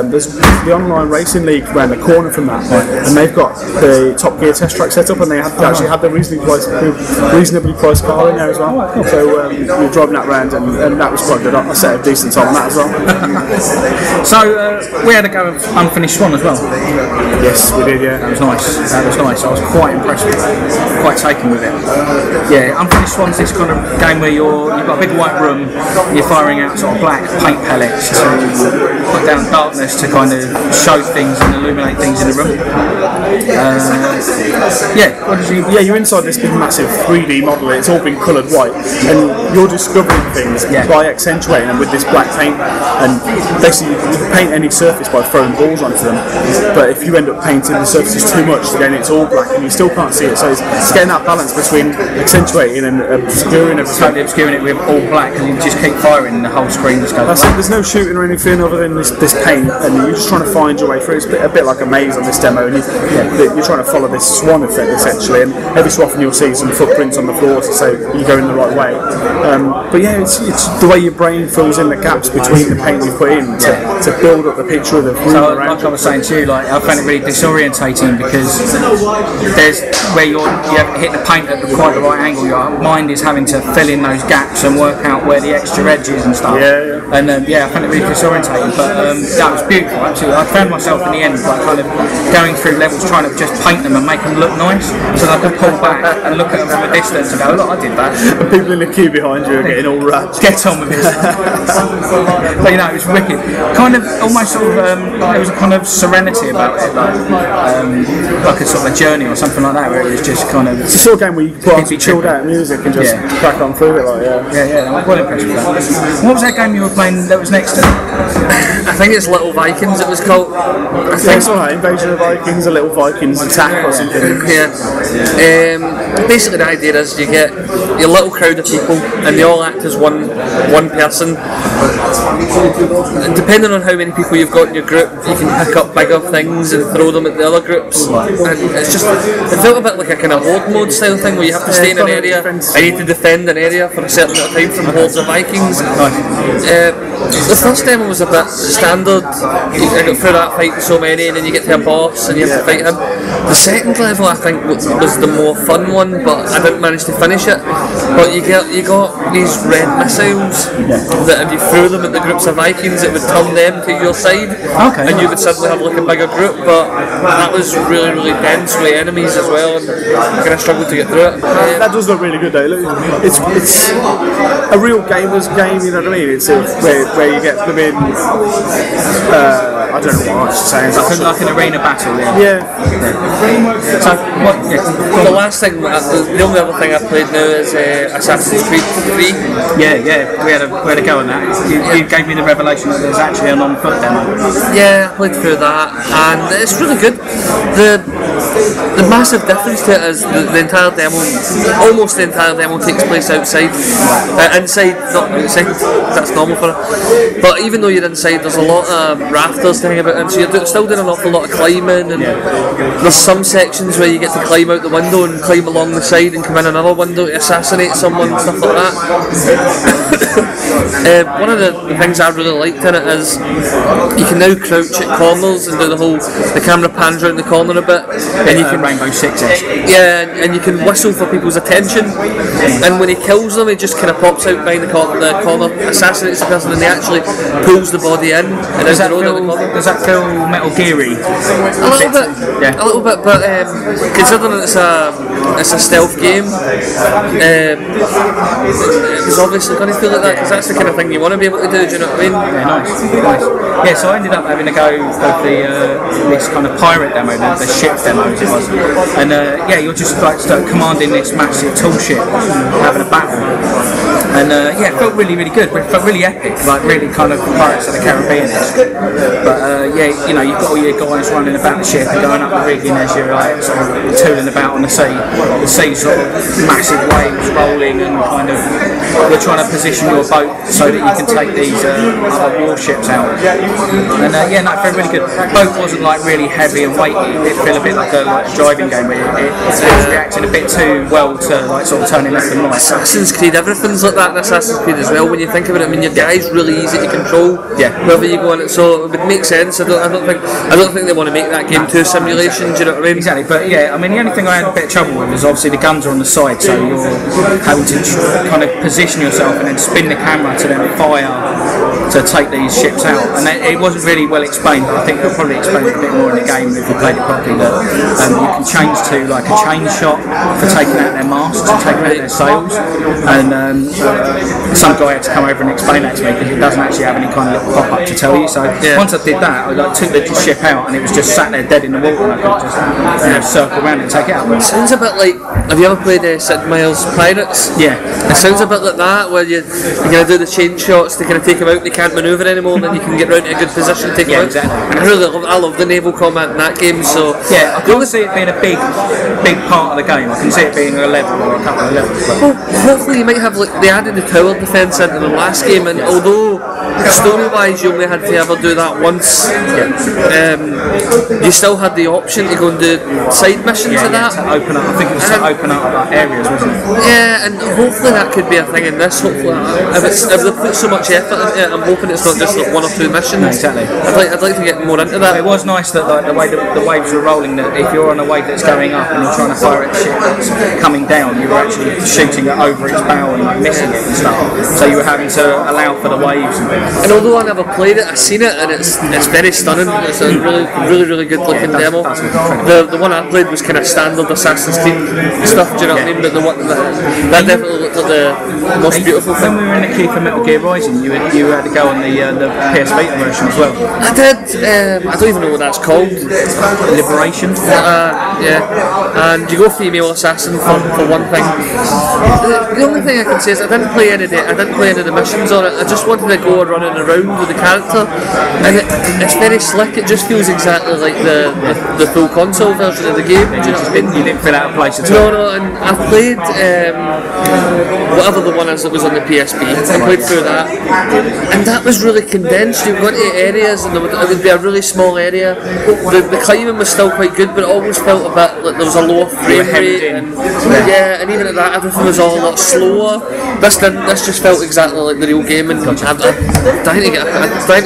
there's the online racing league around the corner from that, and they've got the Top Gear test track set up, and they actually had the reasonably priced car in there as well. So we were driving that round, and that was quite good. I set a decent time on that as well. So we had a go of Unfinished Swan as well. Yes, we did. Yeah, that was nice. I was quite impressed with it, quite taken with it. Yeah, Unfinished Swan's this kind of game where you've got a big white room, and you're firing out sort of black paint pellets to put down darkness to kind of show things and illuminate things in the room. You're inside this big massive 3D model. It's all been coloured white, and you're discovering things by accentuating them with this black paint. And basically, you can paint any surface by throwing balls onto them. But if you end up painting the surfaces too much, then it's all black, and you still can't see it. So it's getting that balance between accentuating and obscuring everything. Totally obscuring it with all black, and you just keep firing, and the whole screen just goes black. There's no shooting or anything other than this paint, and you're just trying to find your way through. It's a bit like a maze on this demo, and you're trying to follow this swan effect essentially, and every so often you'll see some footprints on the floor to say you're going the right way. But yeah, it's the way your brain fills in the gaps between the paint you put in to build up the picture of the room around. Like I was saying to you, I found it really disorientating because there's where you haven't hit the paint at quite the right angle. Your mind is having to fill in those gaps and work out where the extra edge is and stuff. And I found it really disorientating, but that was beautiful actually. I found myself in the end kind of going through levels trying to just paint them and make them look nice, so that I could pull back and look at them from a distance and go, look, I did that. And people in the queue behind you are getting all wrapped. Get on with it. But it was wicked. Kind of almost sort of there was a kind of serenity about it, like a sort of a journey or something like that, where it was just kind of. It's a sort of game where you put on some chilled out music and just crack on through it, I'm quite impressed with that. What was that game you were playing that was next to it? I think it's Little Vikings. It was called. I think so. Invasion of Vikings, a Little Vikings attack or something. Basically, the idea is you get your little crowd of people, and they all act as one person. And depending on how many people you've got in your group, you can pick up bigger things and throw them at the other groups. And it felt a bit like a kind of horde mode style thing where you have to stay in an area and you need to defend an area for a certain amount of time from hordes of Vikings. The first demo was a bit standard. I got through that fight with so many, and then you get to a boss and you have to fight him. The second level I think was the more fun one, but I didn't manage to finish it. But you got these red missiles that if you threw them at the groups of Vikings, it would turn them to your side, and you would suddenly have like a bigger group. But that was really, really dense with enemies as well, and I kind of struggled to get through it. That does look really good though. It's a real gamer's game, you know what I mean? It's where you get them in. I don't know what I was saying. Like an arena battle, So, the last thing, the only other thing I've played now is Assassin's Creed 3. Yeah, we had a go on that. You gave me the revelation that there's actually an on-foot demo. Yeah, I played through that, and it's really good. The massive difference to it is the entire demo, almost the entire demo takes place outside. Inside, not outside, that's normal for it. But even though you're inside, there's a lot of rafters to hang about in, so you're still doing an awful lot of climbing, and there's some sections where you get to climb out the window and climb along the side and come in another window to assassinate someone, stuff like that. One of the things I really liked in it is you can now crouch at corners and do the camera pans around the corner a bit, and you can Rainbow Six-esque. and you can whistle for people's attention, and when he kills them he just kind of pops out behind the corner, assassinates the person, and he actually pulls the body in and does that feel Metal Gear-y? A little bit, but considering it's a stealth game, it was obviously going to feel like that, because that's the kind of thing you want to be able to do, do you know what I mean? Yeah, nice. Yeah, so I ended up having a go with this kind of pirate demo, the ship demo it was, and you're just like commanding this massive tool ship, having a battle, and yeah, it felt really, really good. It felt really epic, like really kind of Pirates of the Caribbean-esque. But yeah, you know, you've got all your guys running about the ship and going up the rigging as you're like sort of tooling about on the sea. The sea sort of massive waves rolling, and kind of you're trying to position your boat so that you can take these other warships out. And yeah, no, it felt really good. The boat wasn't like really heavy and weighty. It felt a bit like a driving game, where it was reacting a bit too well to like sort of turning left and right. Assassin's Creed, everything's like that in Assassin's Creed as well. When you think of it, I mean, your guy's really easy to control. Yeah. Wherever you go on it, so it would make sense. I don't think they want to make that game too simulation. Do you know what I mean? Exactly. But yeah, I mean, the only thing I had a bit of trouble with is obviously the guns are on the side, so you're having to kind of position yourself and then spin the camera to then fire to take these ships out. And it wasn't really well explained. I think they'll probably explain it a bit more in the game if you played it properly. That you can change to like a chain shot for taking out their masts and taking out their sails. And some guy had to come over and explain that to me, because it doesn't actually have any kind of little pop-up to tell you. So once I did that, I like took the ship out and it was just sat there dead in the water, and I could just circle around and take it out. It sounds a bit like, have you ever played Sid Meier's Pirates? Yeah. It sounds a bit like that, where you're going to do the chain shots to kind of take them out, they can't manoeuvre anymore, and then you can get round to a good position to take them out. Exactly. And I love the naval combat in that game, so... Yeah, I can't see it being a big part of the game. I can see it being a level or a couple of levels. But well, hopefully you might have, like, they added the tower defence into the last game, and although story-wise you only had to ever do that once, you still had the option to go and do side missions of that. To open up, I think it was to open up areas, wasn't it? Yeah, and hopefully that could be a thing in this. Hopefully, if they put so much effort into it, I'm hoping it's not just like 1 or 2 missions. Exactly. I'd like to get more into that. It was nice that like the way the waves were rolling, that if you're on a wave that's going up and you're trying to fire at a ship that's coming down, you were actually shooting it over its bow and like missing it and stuff. So you were having to allow for the waves and things. And although I never played it, I've seen it, and it's very stunning. It's a really good looking demo. The one I played was kind of standard Assassin's Creed stuff. Do you know what I mean? But that definitely looked like the most beautiful thing. When we were in the queue for Metal Gear Rising, you had to go on the PS Vita version as well. I did. I don't even know what that's called. Liberation. Yeah. And you go female assassin for one thing. The only thing I can say is I didn't play any of the missions on it. I just wanted to go running around with the character, and it's very slick. It just feels exactly like the full console version of the game. Do you know what I mean? You didn't feel out of place at all. No, and I played whatever the one is that was on the PSP. I played through that, and that was really condensed. You went to areas, and it would be a really small area. The climbing was still quite good, but it always felt a bit like there was a lower frame rate. And even at that, everything was all a lot slower. This just felt exactly like the real game, and I'm trying to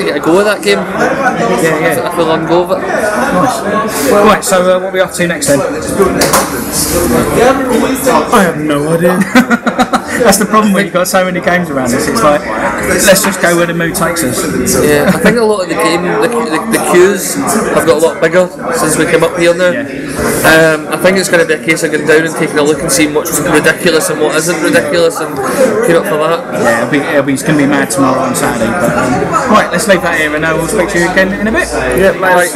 get a go of that game. I feel on go of it. Nice. Well, right, so what are we off to next then? I have no idea. That's the problem when you've got so many games around us. It's like, let's just go where the mood takes us. Yeah, I think a lot of the game, the queues have got a lot bigger since we came up here now. I think it's going to be a case of going down and taking a look and seeing what's ridiculous and what isn't ridiculous, and queuing up for that. Yeah, it's going to be mad tomorrow on Saturday. But right, let's leave that here, and we'll speak to you again in a bit. Yeah, bye.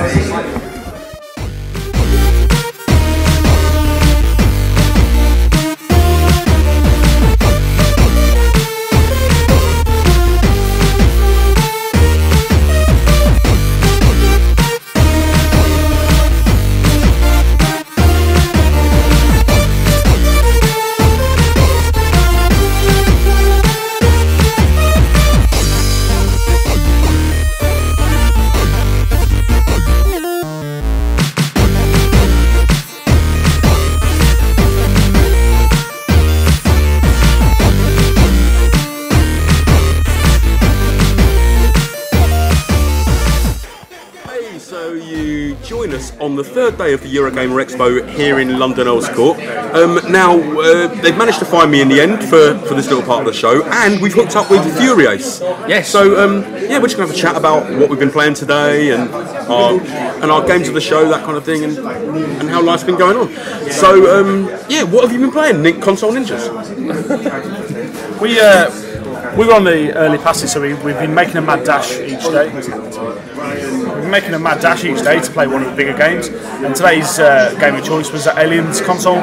On the third day of the Eurogamer Expo here in London Earls Court. Now, they've managed to find me in the end for this little part of the show, and we've hooked up with Furiace. Yes. So, we're just going to have a chat about what we've been playing today and our games of the show, that kind of thing, and how life's been going on. So, what have you been playing, Console Ninjas? We were on the early passes, so we've been making a mad dash each day. We've been making a mad dash each day to play one of the bigger games, and today's game of choice was Aliens Console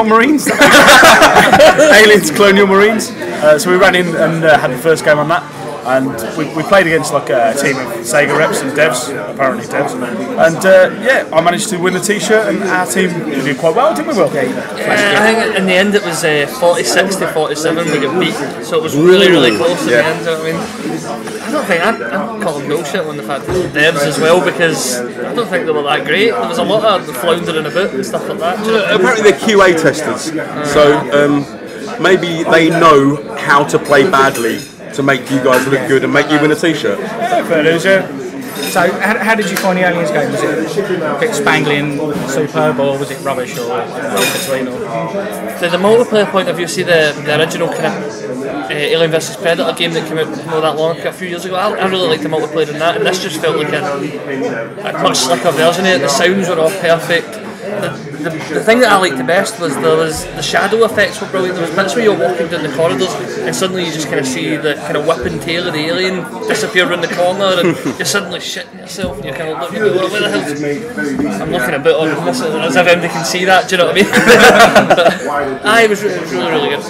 Marines. Aliens Colonial Marines. So we ran in and had the first game on that. And we played against like a team of Sega reps and devs, apparently devs. And I managed to win the T-shirt, and our team did quite well, didn't we, Will? I think in the end it was 46 to 47 we got beat, so it was really close in the end. You know what I mean, I don't think I'm calling bullshit on the fact that the devs as well, because I don't think they were that great. There was a lot of floundering about and stuff like that. Apparently they're QA testers, so maybe they know how to play badly to make you guys look good and make you win a T-shirt. Fair news, yeah. So, how did you find the Aliens game? Was it a bit spangly and superb, or was it rubbish, or in between? From the multiplayer point of view, see the original kind of Alien vs Predator game that came out not that long ago, a few years ago. I really liked the multiplayer in that, and this just felt like a much slicker version of it. The sounds were all perfect. The thing that I liked the best was the shadow effects were brilliant. There was bits where you're walking down the corridors and suddenly you just kind of see the kind of whipping tail of the alien disappear around the corner, and you're suddenly shitting yourself and you're kind of looking at where the hell I'm looking a bit on this as if everybody can see that, do you know what I mean? But it was really good.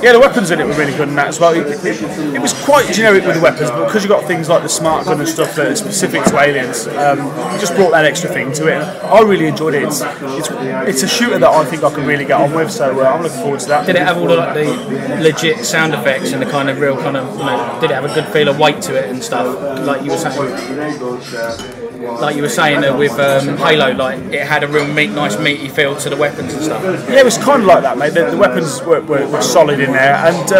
Yeah, the weapons in it were really good in that as well. It was quite generic with the weapons, but because you got things like the smart gun and stuff that are specific to Aliens, it just brought that extra thing to it. I really enjoyed it. It's a shooter that I think I can really get on with, so I'm looking forward to that. Did it have all the legit sound effects and the kind of real kind of, did it have a good feel of weight to it and stuff, like you were saying? Like you were saying with Halo, like it had a real nice meaty feel to the weapons and stuff. Yeah, it was kind of like that, mate. The weapons were solid in there, and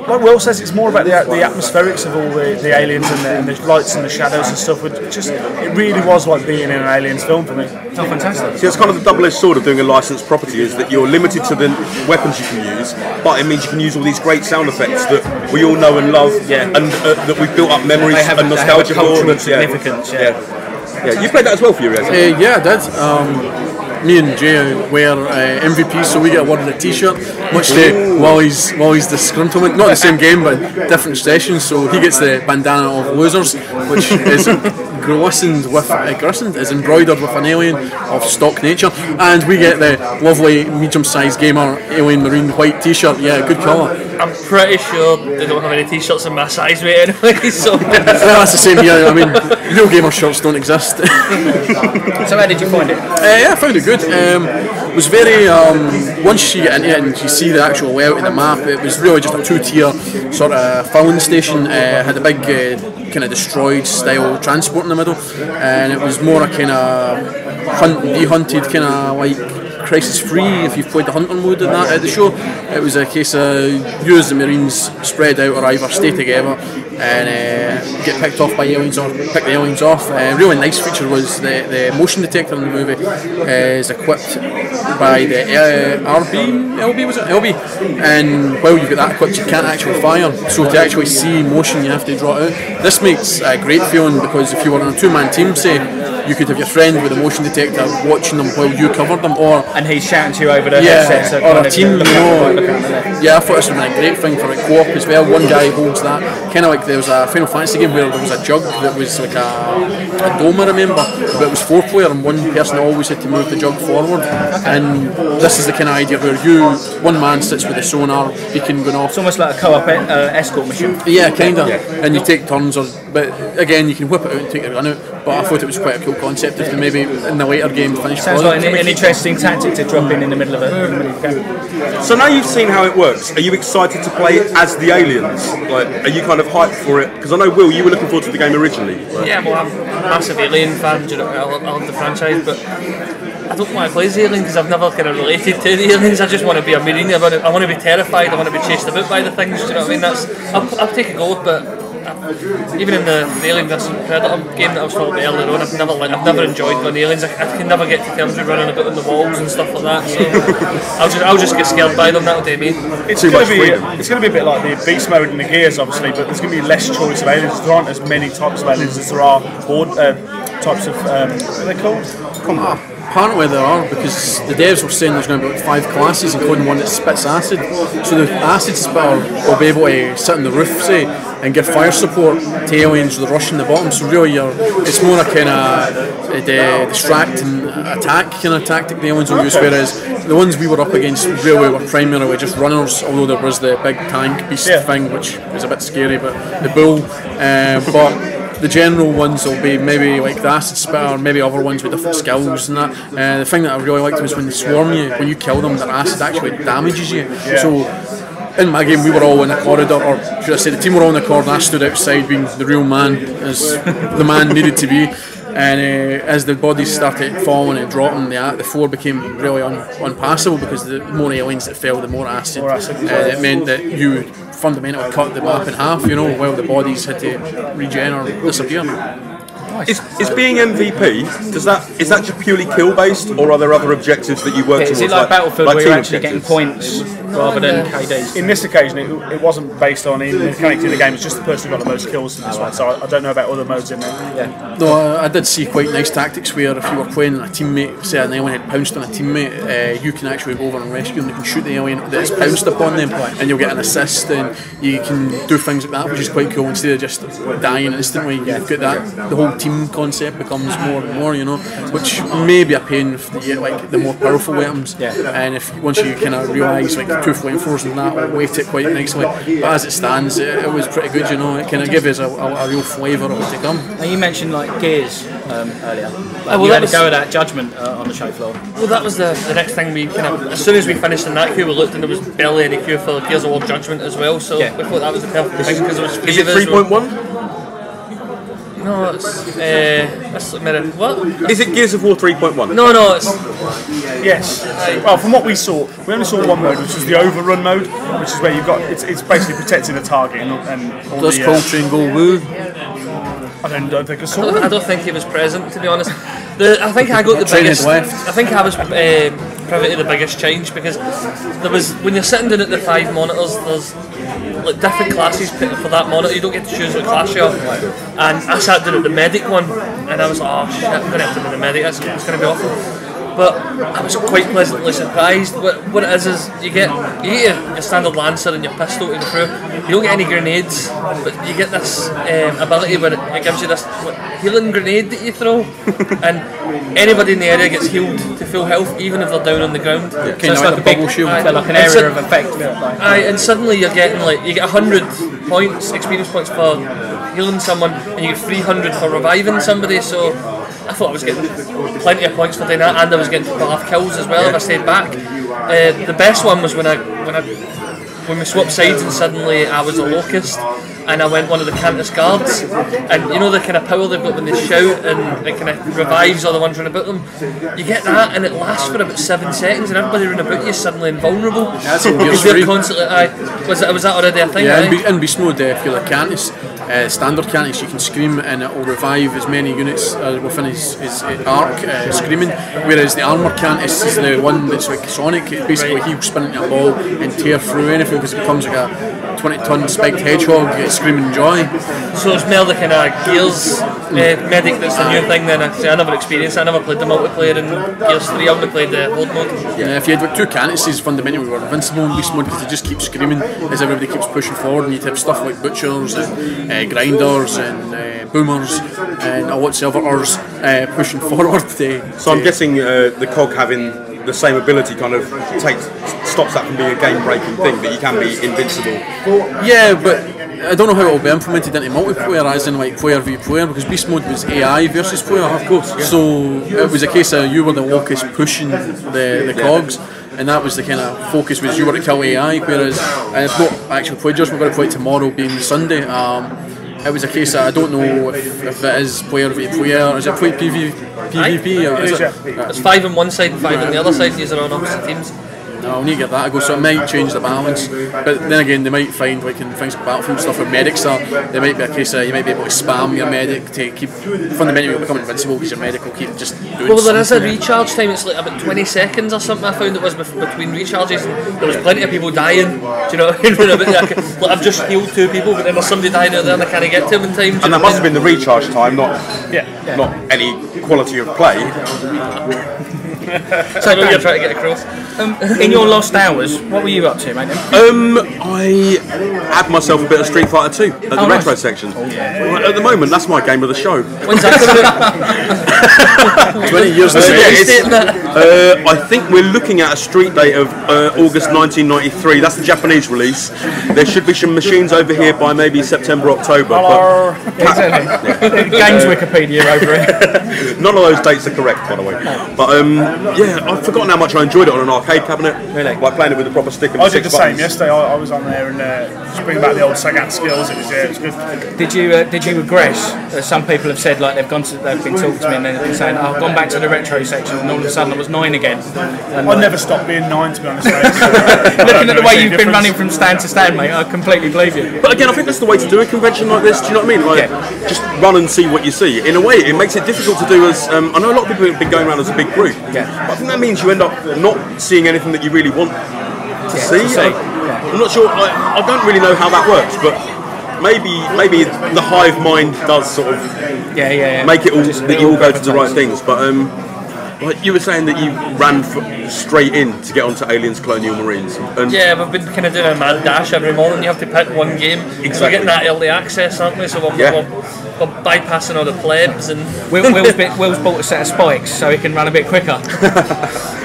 like Will says, it's more about the atmospherics of all the aliens and the lights and the shadows and stuff. It really was like being in an Aliens film for me. Oh, fantastic! See, it's kind of the double-edged sword of doing a licensed property, is that you're limited to the weapons you can use, but it means you can use all these great sound effects that we all know and love, and that we've built up memories and nostalgia for. Significance. Yeah, you played that as well for you, Reza? Yeah, I did. Me and Jay were MVPs, so we get awarded a T-shirt, much to Wally's disgruntlement. Not the same game, but different sessions. So he gets the bandana of losers, which is is embroidered with an alien of stock nature, and we get the lovely medium-sized gamer alien marine white T-shirt. Yeah, good colour. I'm pretty sure they don't have any T-shirts in my size, mate. Anyway, so well, that's the same here. I mean, real gamer shirts don't exist. So how did you find it? Yeah, I found it good. It was very once you get into it and you see the actual layout of the map, it was really just a two-tier sort of filling station. Had a big kind of destroyed style transport in the middle, and it was more a kind of hunt and be hunted kind of like Crisis Free. If you've played the hunter mode in that at the show, it was a case of you as the Marines spread out or either stay together and get picked off by aliens or pick the aliens off. Really nice feature was the motion detector in the movie is equipped by the LB was it? LB, and while you've got that equipped you can't actually fire, so to actually see motion you have to draw it out. This makes a great feeling, because if you were on a two-man team, say, you could have your friend with a motion detector watching them while you covered them, and he's shouting to you over the headset, so or a team, you know. Yeah, I thought this would be a great thing for a co-op as well. One guy holds that, kind of like there was a Final Fantasy game where there was a jug that was like a dome, I remember, but it was 4-player and one person always had to move the jug forward. And this is the kind of idea where one man sits with the sonar beacon going off. It's almost like a co-op escort mission. Yeah, kind of. And you take turns, but again, you can whip it out and take the gun out. But I thought it was quite a cool concept if they maybe in the later game finish. Sounds like an interesting tactic to drop in the middle of it. So now you've seen how it works, are you excited to play it as the aliens? Like, are you kind of hyped for it? Because I know, Will, you were looking forward to the game originally. Right? Yeah, well, I'm a massive Alien fan. You know, I love the franchise, but I don't want to play as Alien because I've never kind of related to the aliens. I just want to be a Marine. I want to be terrified. I want to be chased about by the things. Do you know what I mean? I'll take a go, but even in the Alien vs Predator game that I was talking about earlier on, I've never enjoyed going aliens. I can never get to terms with running about on the walls and stuff like that. So I'll just get scared by them. That'll do me. It's going to be a bit like the Beast mode in the Gears, obviously, but there's going to be less choice of aliens. There aren't as many types of aliens as there are types of what are they called? apparently there are, because the devs were saying there's going to be like 5 classes, including one that spits acid. So the acid spitter will be able to sit on the roof, say, and give fire support to aliens with the rush in the bottom. So really, it's more a kind of distract and attack kind of tactic the aliens will use. Whereas the ones we were up against really were primarily just runners, although there was the big tank beast thing, which was a bit scary, but the bull. But the general ones will be maybe like the acid spitter, maybe other ones with different skills and that. The thing that I really liked was when they swarm you, when you kill them, their acid actually damages you. So in my game we were all in the corridor, or should I say the team were all in the corridor, and I stood outside being the real man, as the man needed to be. And as the bodies started falling and dropping, the floor became really unpassable, because the more aliens that fell, the more acid. It meant that you fundamentally cut the map in half, while the bodies had to regen or disappear. Is being MVP, is that just purely kill based, or are there other objectives that you work towards? Is it like Battlefield, where you're actually getting objectives? points rather than KDs? In this occasion, it wasn't based on the mechanics of the game. It's just the person who got the most kills in this one. So I don't know about other modes in there. No, I did see quite nice tactics where if you were playing a teammate, say an alien had pounced on a teammate, you can actually go over and rescue them. You can shoot the alien that has pounced upon them, and you'll get an assist, and you can do things like that, which is quite cool. Instead of just dying instantly, you've got that. The whole team concept becomes more and more, which may be a pain if you get like the more powerful weapons. And if once you kind of realise like 2 flamethrowers and that will weight it quite nicely. But as it stands, it was pretty good. It kind of gives us a real flavour of what to come. Now you mentioned like gears earlier. Well, you had to go with that judgment on the show floor. Well, that was the next thing we kind of, as soon as we finished in that queue, we looked and there was barely any queue for Gears of War Judgment as well. So we thought that was the perfect thing, because it was free. Is it 3.1? No, it's what? Is it Gears of War 3.1? No, it's Yes. Well, from what we saw, we only saw one mode, which was the overrun mode, which is where you've got it's basically protecting the target and all Does the. Coltrane go woo? I don't think I saw it. I don't think he was present, to be honest. I think I got the biggest. I think I was privy to the biggest change, because there was, when you're sitting down at the 5 monitors, there's like different classes for that monitor. You don't get to choose what class you're. And I sat down at the medic one, and I was like, oh shit, I'm going to have to be the medic. It's going to be awful. But I was quite pleasantly surprised. What it is you get your standard Lancer and your pistol to go through. You don't get any grenades, but you get this ability where it gives you this healing grenade that you throw, and anybody in the area gets healed to full health, even if they're down on the ground. So it's like a bubble shield. Like an area of effect. And suddenly you're getting you get 100 points, experience points for healing someone, and you get 300 for reviving somebody. So I thought I was getting plenty of points for doing that, and I was getting half kills as well if I stayed back. The best one was when we swapped sides and suddenly I was a locust and I went one of the Cantus guards, and the kind of power they've got when they shout and it kind of revives all the ones running about them. You get that and it lasts for about 7 seconds, and everybody running about you is suddenly invulnerable. That's because they're constantly. Was that already a thing? Yeah, in Beast Mode, if you're like Cantus, standard Cantus, you can scream and it will revive as many units within his arc screaming, whereas the armour Cantus is the one that's like Sonic. Basically he'll spin into a ball and tear through anything, because it becomes like a 20-ton spiked hedgehog screaming joy. So it's more the kind of Gears medic that's the new thing then. I never experienced it. I never played the multiplayer in Gears 3, I only played the horde mode. Yeah, if you had like 2 Cantuses, fundamentally we were invincible in Beast Mode, because they just keep screaming as everybody keeps pushing forward, and you'd have stuff like butchers and grinders and boomers and lots of others pushing forward. So I'm guessing the COG having the same ability kind of stops that from being a game-breaking thing, that you can be invincible. Yeah, but I don't know how it will be implemented into multiplayer, as in like player v player, because Beast Mode was AI versus player. Of course. Yeah. So it was a case of you were the locust pushing the cogs. And that was the kind of focus, was you were to kill AI, whereas I've not actually played yours, we're going to play it tomorrow being Sunday. It was a case of, I don't know if it is player v player, is it PvP or is it? It's 5 on one side and 5 on the other side, these are on opposite teams. I'll need to give that a go. So it might change the balance, but then again, they might find like in things like Battlefield stuff where medics are, there might be a case you might be able to spam your medic to keep fundamentally you'll become invincible because your medic will keep just doing Well, there is a something. recharge time. It's like about 20 seconds or something. I found it was between recharges. There was plenty of people dying. Do you know what I mean? Like, I've just healed 2 people, but then there's somebody dying out there and I can't get to them in time. And that must have been the recharge time, not any quality of play. So I know you're trying to get across. In your lost hours, what were you up to, mate? I had myself a bit of Street Fighter 2 at the retro section. At the moment, that's my game of the show. When's that coming out? 20 years I think we're looking at a street date of August 1993. That's the Japanese release. There should be some machines over here by maybe September, October. Games Wikipedia over here. None of those dates are correct, by the way. But I've forgotten how much I enjoyed it on an arcade cabinet. Really? Like playing it with a proper stick and I did the 6 same buttons. yesterday. I was on there and just bring back the old Sagat skills. It was good. Did you regress? Some people have said like they've been talking to me and they've been saying, I've gone back to the retro section and all of a sudden I was 9 again. And I never stopped being 9, to be honest. looking at the way you've been running from stand to stand, mate, I completely believe you. But again, I think that's the way to do a convention like this. Do you know what I mean? Like, just run and see what you see. In a way, it makes it difficult to do as. I know a lot of people have been going around as a big group. Yeah. But I think that means you end up not seeing anything that you really want to see. I'm not sure. I don't really know how that works, but maybe the hive mind does sort of make it all that you all go to the right things. But like you were saying that you ran straight in to get onto Aliens Colonial Marines. And Yeah, we've been kind of doing a mad dash every morning. You have to pick one game. Exactly. We're getting that early access, aren't we? So we're bypassing all the plebs and. Will's bought a set of spikes so he can run a bit quicker.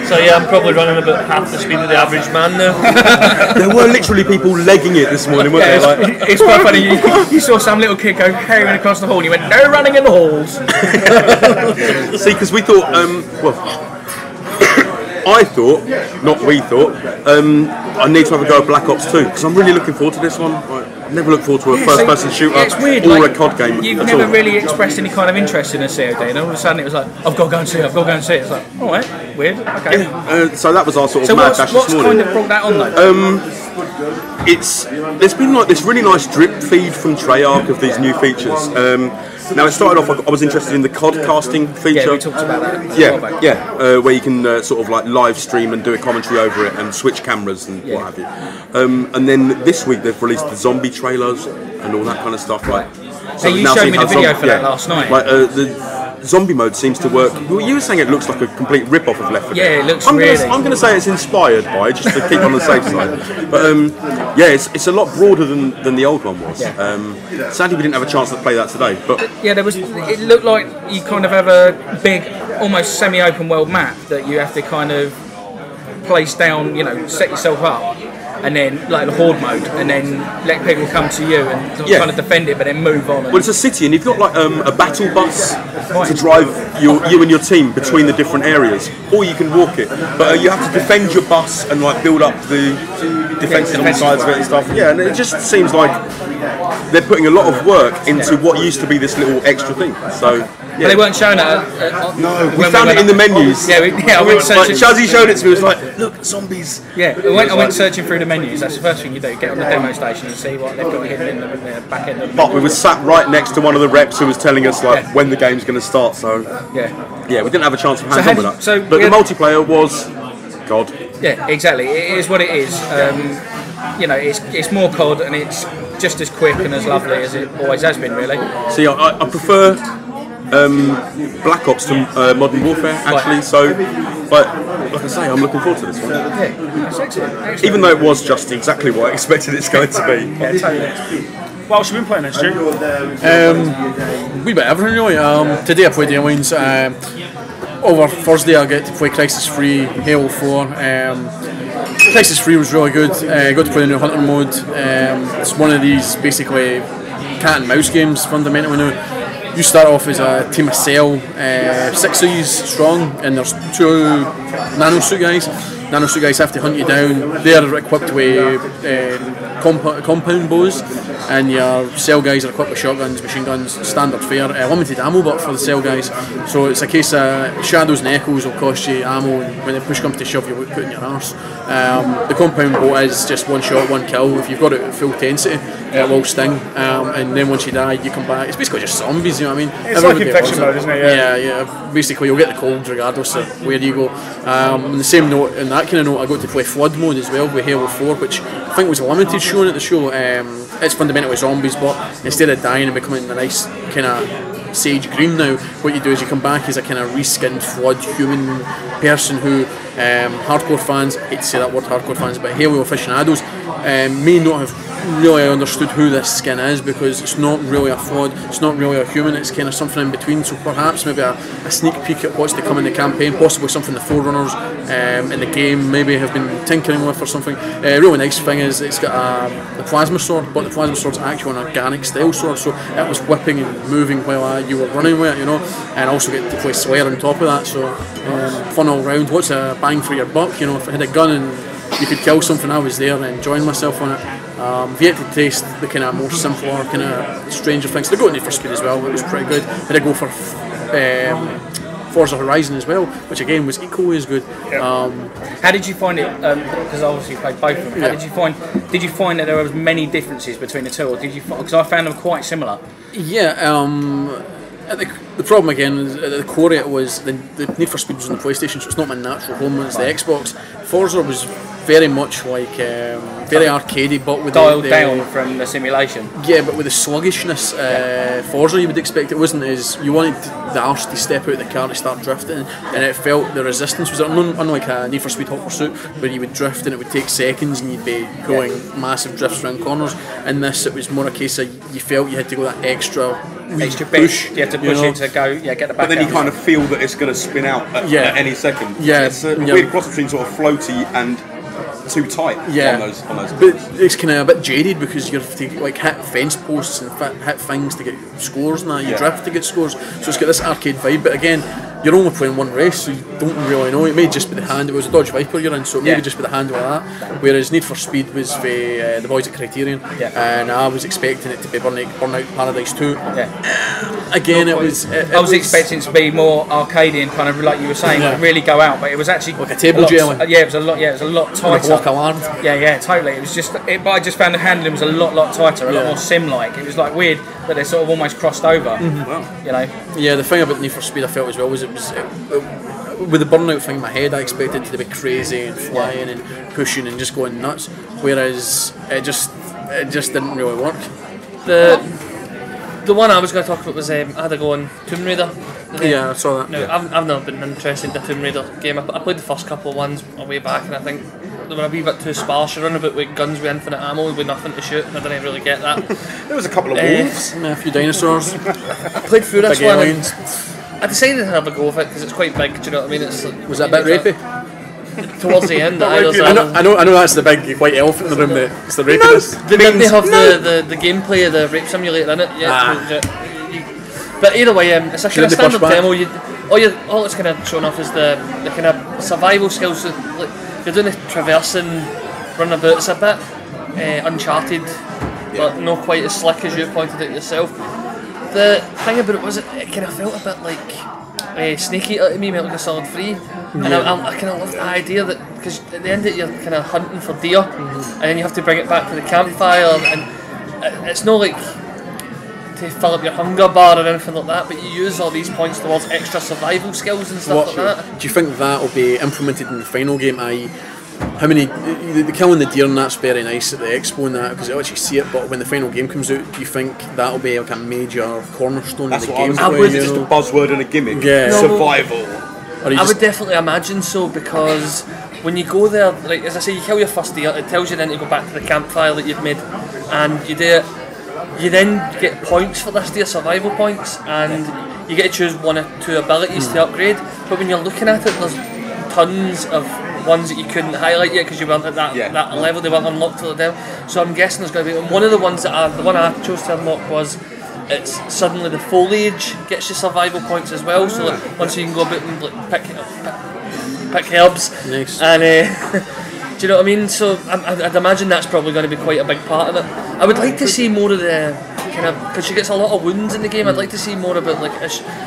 So yeah, I'm probably running about half the speed of the average man now. there were literally people legging it this morning, weren't there? Like, It's quite funny. You saw some little kid go carrying across the hall and you went, no running in the halls. see, because we thought, I thought, not we thought, I need to have a go at Black Ops 2 because I'm really looking forward to this one. I've never looked forward to a first-person shooter It's weird, or like, a COD game You've at never all. really expressed any kind of interest in a COD, and all of a sudden it was like, I've got to go and see it, I've got to go and see it. It's like, alright, weird, okay. So that was our sort of So mad what's dash this morning. kind of brought that on though? There's been like this really nice drip feed from Treyarch of these new features. Now it started off, I was interested in the COD casting feature. Yeah, we talked about that. Where you can sort of like live stream and do a commentary over it and switch cameras and what have you. And then this week they've released the zombie trailers and all that kind of stuff. Like, So you we've now showed seen me how the video for that last night. Like the zombie mode seems to work. Well, you were saying it looks like a complete rip-off of Left 4 Dead. Yeah, it looks I'm really. going to say it's inspired by, just to keep on the safe side. But it's a lot broader than the old one was. Sadly, we didn't have a chance to play that today. But Yeah, it looked like you kind of have a big, almost semi-open world map that you have to kind of place down, set yourself up. And then, like the horde mode, and then let people come to you and kind of defend it, but then move on. Well, it's a city, and you've got like a battle bus to drive you and your team between the different areas, or you can walk it. But you have to defend your bus and like build up the defences on the sides of it and stuff. Yeah, and it just seems like they're putting a lot of work into what used to be this little extra thing. So. But they weren't showing it. No, we found it in the menus. I went searching. Shazzy showed it to me. It was like, look, zombies. Yeah, I went searching through the menus. That's the first thing you do. Get on the demo station and see what they've got hidden in the back end of the But we were sat right next to one of the reps who was telling us like when the game's going to start. So we didn't have a chance of hands-on with that. But the multiplayer was God. Yeah, exactly. It is what it is. It's more COD and it's just as quick and as lovely as it always has been. Really. See, I prefer. Black Ops to Modern Warfare actually, but like I say, I'm looking forward to this one. Yeah, that's excellent. Even though it was just exactly what I expected it's going to be. Yeah, totally. What else have you been playing, Stu? Wee bit of everything really. Today I played the Aliens. Over Thursday I get to play Crisis 3, Halo 4. Crisis 3 was really good. Got to play the new Hunter mode. It's one of these basically cat and mouse games fundamentally now. You start off as a team of Cell, 6 of you strong, and there's 2 nanosuit guys. Nanosuit guys have to hunt you down. They're equipped with compound bows, and your cell guys are equipped with shotguns, machine guns, standard fare, limited ammo but for the cell guys. So it's a case of shadows and echoes will cost you ammo, and when the push comes to shove you put in your arse. The compound bolt is just one shot, one kill. If you've got it at full intensity, it will sting, and then once you die you come back. It's basically just zombies, you know what I mean? It's like infection mode, isn't it? Yeah. Basically you'll get the colds regardless of where you go. On the same note, in that kind of note, I got to play Flood mode as well with Halo 4, which I think was a limited showing at the show. It's fundamentally zombies, but instead of dying and becoming a nice kind of sage green now, what you do is you come back as a kind of reskinned Flood human person who hardcore fans, I hate to say that word hardcore fans, but Halo aficionados may not have really understood who this skin is, because it's not really a Flood, it's not really a human, it's kind of something in between. So perhaps maybe a sneak peek at what's to come in the campaign, possibly something the Forerunners in the game maybe have been tinkering with or something. Really nice thing is it's got the plasma sword, but the plasma sword's actually an organic style sword, so it was whipping and moving while you were running with it, you know, and also get to play Slayer on top of that. So fun all round. What's a bang for your buck, you know? If I had a gun and you could kill something, I was there and enjoying myself on it. I've yet to taste the kind of more simpler, kind of stranger things. They got Need for Speed as well, it was pretty good. I had to go for Forza Horizon as well, which again was equally as good. How did you find it? Because obviously you played both of them. How did you find? Did you find that there was many differences between the two, or did you? Because I found them quite similar. Yeah. The problem again is at the core of it was the Need for Speed was on the PlayStation, so it's not my natural home. It's the Xbox. Forza was very much like very arcadey, but with dialed down from the simulation. Yeah, but with the sluggishness, Forza you would expect it wasn't as you wanted the arse to step out of the car to start drifting, and it felt the resistance was unlike a Need for Speed Hot Pursuit where you would drift and it would take seconds and you'd be pulling massive drifts around corners. In this, it was more a case of you felt you had to go that extra push. You have to push it to go, get the back. But then you kind of feel that it's going to spin out at any second. Yeah, it's a weird cross between sort of floaty and too tight on those. But it's kind of a bit jaded because you have to like hit fence posts and hit things to get scores and that. You drift to get scores, so it's got this arcade vibe. But again, you're only playing one race, so you don't really know. It may just be the hand. It was a Dodge Viper you're in, so it may just be the handle of that. Whereas Need for Speed was for the boys at Criterion, and I was expecting it to be Burnout Paradise 2. Again, I was expecting it to be more arcadey and kind of like you were saying, like really go out, but it was actually like a table jelly. It was a lot tighter. Block alarm. Yeah, totally. It was just, but I just found the handling was a lot tighter, a lot more sim-like. It was like weird that they sort of almost crossed over. You know. Yeah, the thing about Need for Speed I felt as well was it with the burnout thing in my head, I expected it to be crazy and flying and pushing and just going nuts, whereas it just didn't really work. The one I was going to talk about was I had to go on Tomb Raider. Yeah, I saw that. No, I've never been interested in the Tomb Raider game. I played the first couple of ones a way back, and I think they were a wee bit too sparse. You run about with guns with infinite ammo with nothing to shoot, and I didn't really get that. There was a couple of wolves, a few dinosaurs. I played through this one. I decided to have a go of it because it's quite big. Do you know what I mean? It's was that a bit rapey? Towards the end, I know that's the big white elephant in the room. That's the rapiness. They didn't have the gameplay of the rape simulator in it yet. But either way, it's a kind of standard demo. All it's kind of showing off is the kind of survival skills. Like, you're doing the traversing, running about. It's a bit Uncharted, but not quite as slick as you pointed out yourself. The thing about it was it kind of felt a bit like Snake Eater to me, Metal Gear Solid 3, and I kind of love the idea that because at the end of it you're kind of hunting for deer, and then you have to bring it back to the campfire, and it's not like to fill up your hunger bar or anything like that, but you use all these points towards extra survival skills and stuff like that. Do you think that will be implemented in the final game? I.e., how many the killing the deer and that's very nice at the expo and that because you actually see it, but when the final game comes out, do you think that'll be like a major cornerstone of the game? That's just a buzzword and a gimmick. Survival. I would definitely imagine so, because when you go there, like as I say, you kill your first deer, it tells you then to go back to the campfire that you've made, and you do it. You then get points for this deer, survival points, and you get to choose one or two abilities to upgrade. But when you're looking at it, there's tons of ones that you couldn't highlight yet because you weren't at that level, they weren't unlocked till the demo. So I'm guessing there's going to be one of the ones that the one I chose to unlock was it's suddenly the foliage gets you survival points as well. So like, once you can go about and like, pick herbs, nice. And Do you know what I mean? So I'd imagine that's probably going to be quite a big part of it. I would like to see more of the kind of, because she gets a lot of wounds in the game. I'd like to see more about like,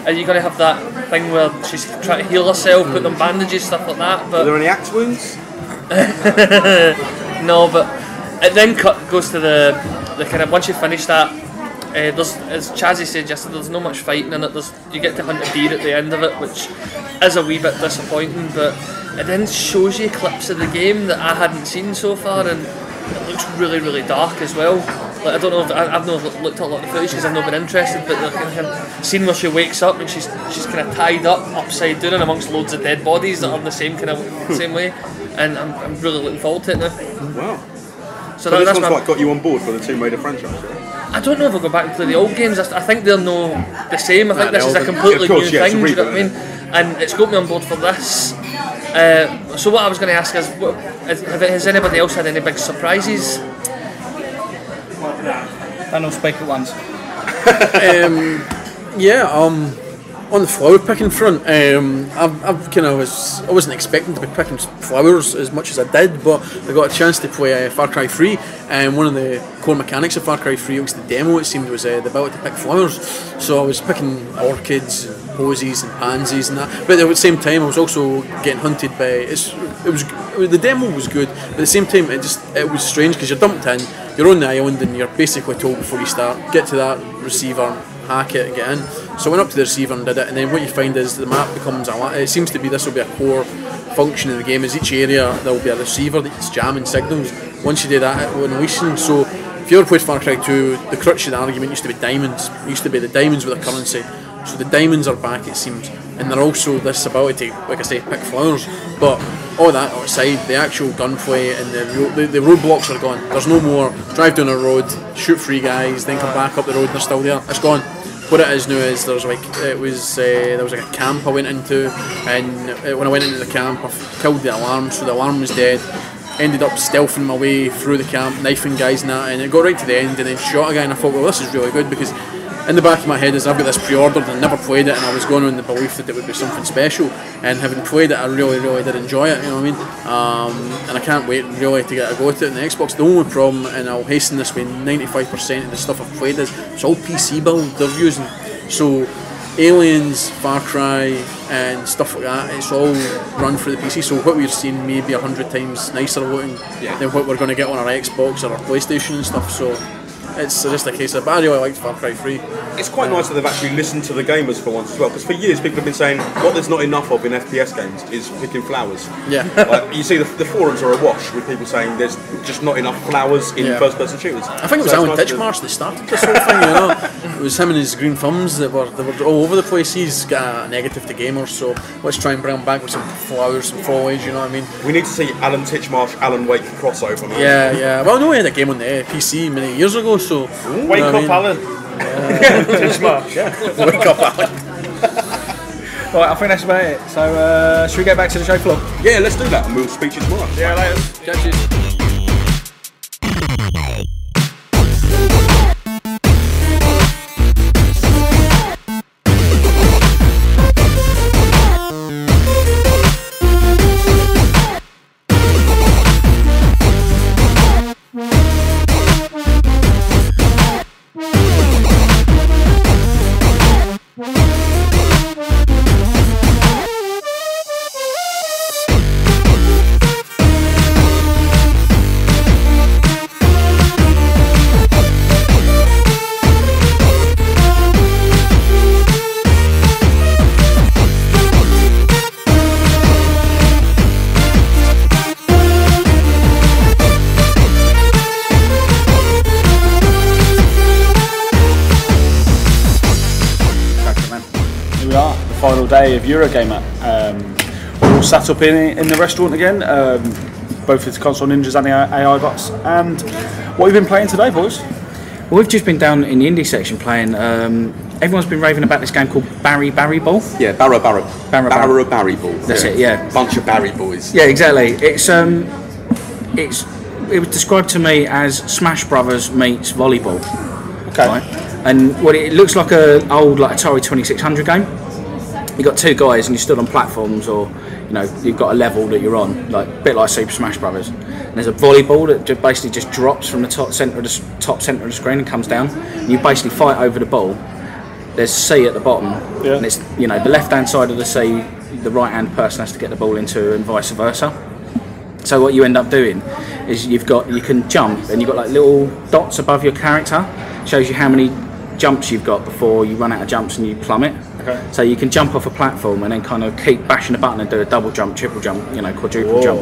are you going to have that thing where she's trying to heal herself, put on bandages, stuff like that? But Are there any axe wounds? no, but it then goes to the kind of, once you finish that, there's, as Chazzy said yesterday, there's not much fighting in it. You get to hunt a deer at the end of it, which is a wee bit disappointing, but it then shows you clips of the game that I hadn't seen so far, and it looks really, really dark as well. Like, I don't know if I've not looked at a lot of the footage because I've not been interested, but the kind of scene where she wakes up and she's kind of tied up upside down and amongst loads of dead bodies that are in the same kind of same way, and I'm really looking forward to it now. Wow. So this that's one's like got you on board for the Tomb Raider franchise, right? I don't know if I'll go back and play the old games. I think they're no the same. I think this is a completely new thing. Do you know what I mean? And it's got me on board for this. So what I was going to ask is, has anybody else had any big surprises? Don't all speak at once. On the flower picking front, I wasn't expecting to be picking flowers as much as I did, but I got a chance to play Far Cry 3, and one of the core mechanics of Far Cry 3, was the demo, it seemed, was the ability to pick flowers. So I was picking orchids and posies and pansies and that, but at the same time I was also getting hunted by, the demo was good, but at the same time it was strange because you're dumped in, you're on the island and you're basically told before you start, get to that receiver, hack it and get in. So I went up to the receiver and did it, and then what you find is the map becomes it seems to be, this will be a core function in the game, is each area there will be a receiver that's jamming signals. Once you do that, it will unleash them. So if you ever played Far Cry 2, the crutch of the argument used to be diamonds. It used to be the diamonds with a currency. So the diamonds are back, it seems, and they're also this ability to, like I say, pick flowers. But all that aside, the actual gunplay and the roadblocks are gone. There's no more drive down a road, shoot 3 guys, then come back up the road and they're still there. It's gone. What it is now is there was like a camp I went into, and when I went into the camp I killed the alarm, so the alarm was dead. Ended up stealthing my way through the camp, knifing guys and that, and it got right to the end and then shot a guy, and I thought, well, this is really good, because in the back of my head is I've got this pre-ordered and never played it, and I was going on the belief that it would be something special, and having played it I really, really did enjoy it, you know what I mean? And I can't wait really to get a go at it on the Xbox. The only problem, and I'll hasten this way, 95% of the stuff I've played is it's all PC build they're using. So Aliens, Far Cry and stuff like that, it's all run through the PC, so what we're seeing may be 100 times nicer looking than what we're going to get on our Xbox or our PlayStation and stuff, so it's just a case of, but I really liked Far Cry 3. It's quite nice that they've actually listened to the gamers for once as well, because for years people have been saying what there's not enough of in FPS games is picking flowers. Yeah. Like, you see the forums are awash with people saying there's just not enough flowers in first-person shooters. I think it was Alan Titchmarsh that started this whole thing, you know. It was him and his green thumbs that were all over the place. He's got a negative to gamers, so let's try and bring him back with some flowers, some foliage, you know what I mean? We need to see Alan Titchmarsh, Alan Wake crossover, man. Yeah. Well, no, we had a game on the PC many years ago, so... Wake up, Alan. Titchmarsh. Wake up, Alan. Right, I think that's about it. So, should we get back to the show floor? Yeah, let's do that, and we'll speak to you tomorrow. Yeah, later. Catch you. Final day of Eurogamer. We're all sat up in the restaurant again, both with console ninjas and the AI bots. And what have you been playing today, boys? Well, we've just been down in the indie section playing. Everyone's been raving about this game called Barry Ball. Yeah, Barry Ball. That's it. Yeah, bunch of Barry boys. Yeah, exactly. It was described to me as Smash Brothers meets volleyball. Okay. Right? And what it looks like a old Atari 2600 game. You got 2 guys and you stood on platforms, or you've got a level that you're on, like a bit like Super Smash Brothers. And there's a volleyball that basically just drops from the top centre of the screen and comes down. And you basically fight over the ball. There's C at the bottom, and it's the left-hand side of the C, the right-hand person has to get the ball into, and vice versa. So what you end up doing is you can jump, and you've got like little dots above your character, shows you how many jumps you've got before you run out of jumps and you plummet. Okay. So you can jump off a platform and then kind of keep bashing the button and do a double jump, triple jump, quadruple jump.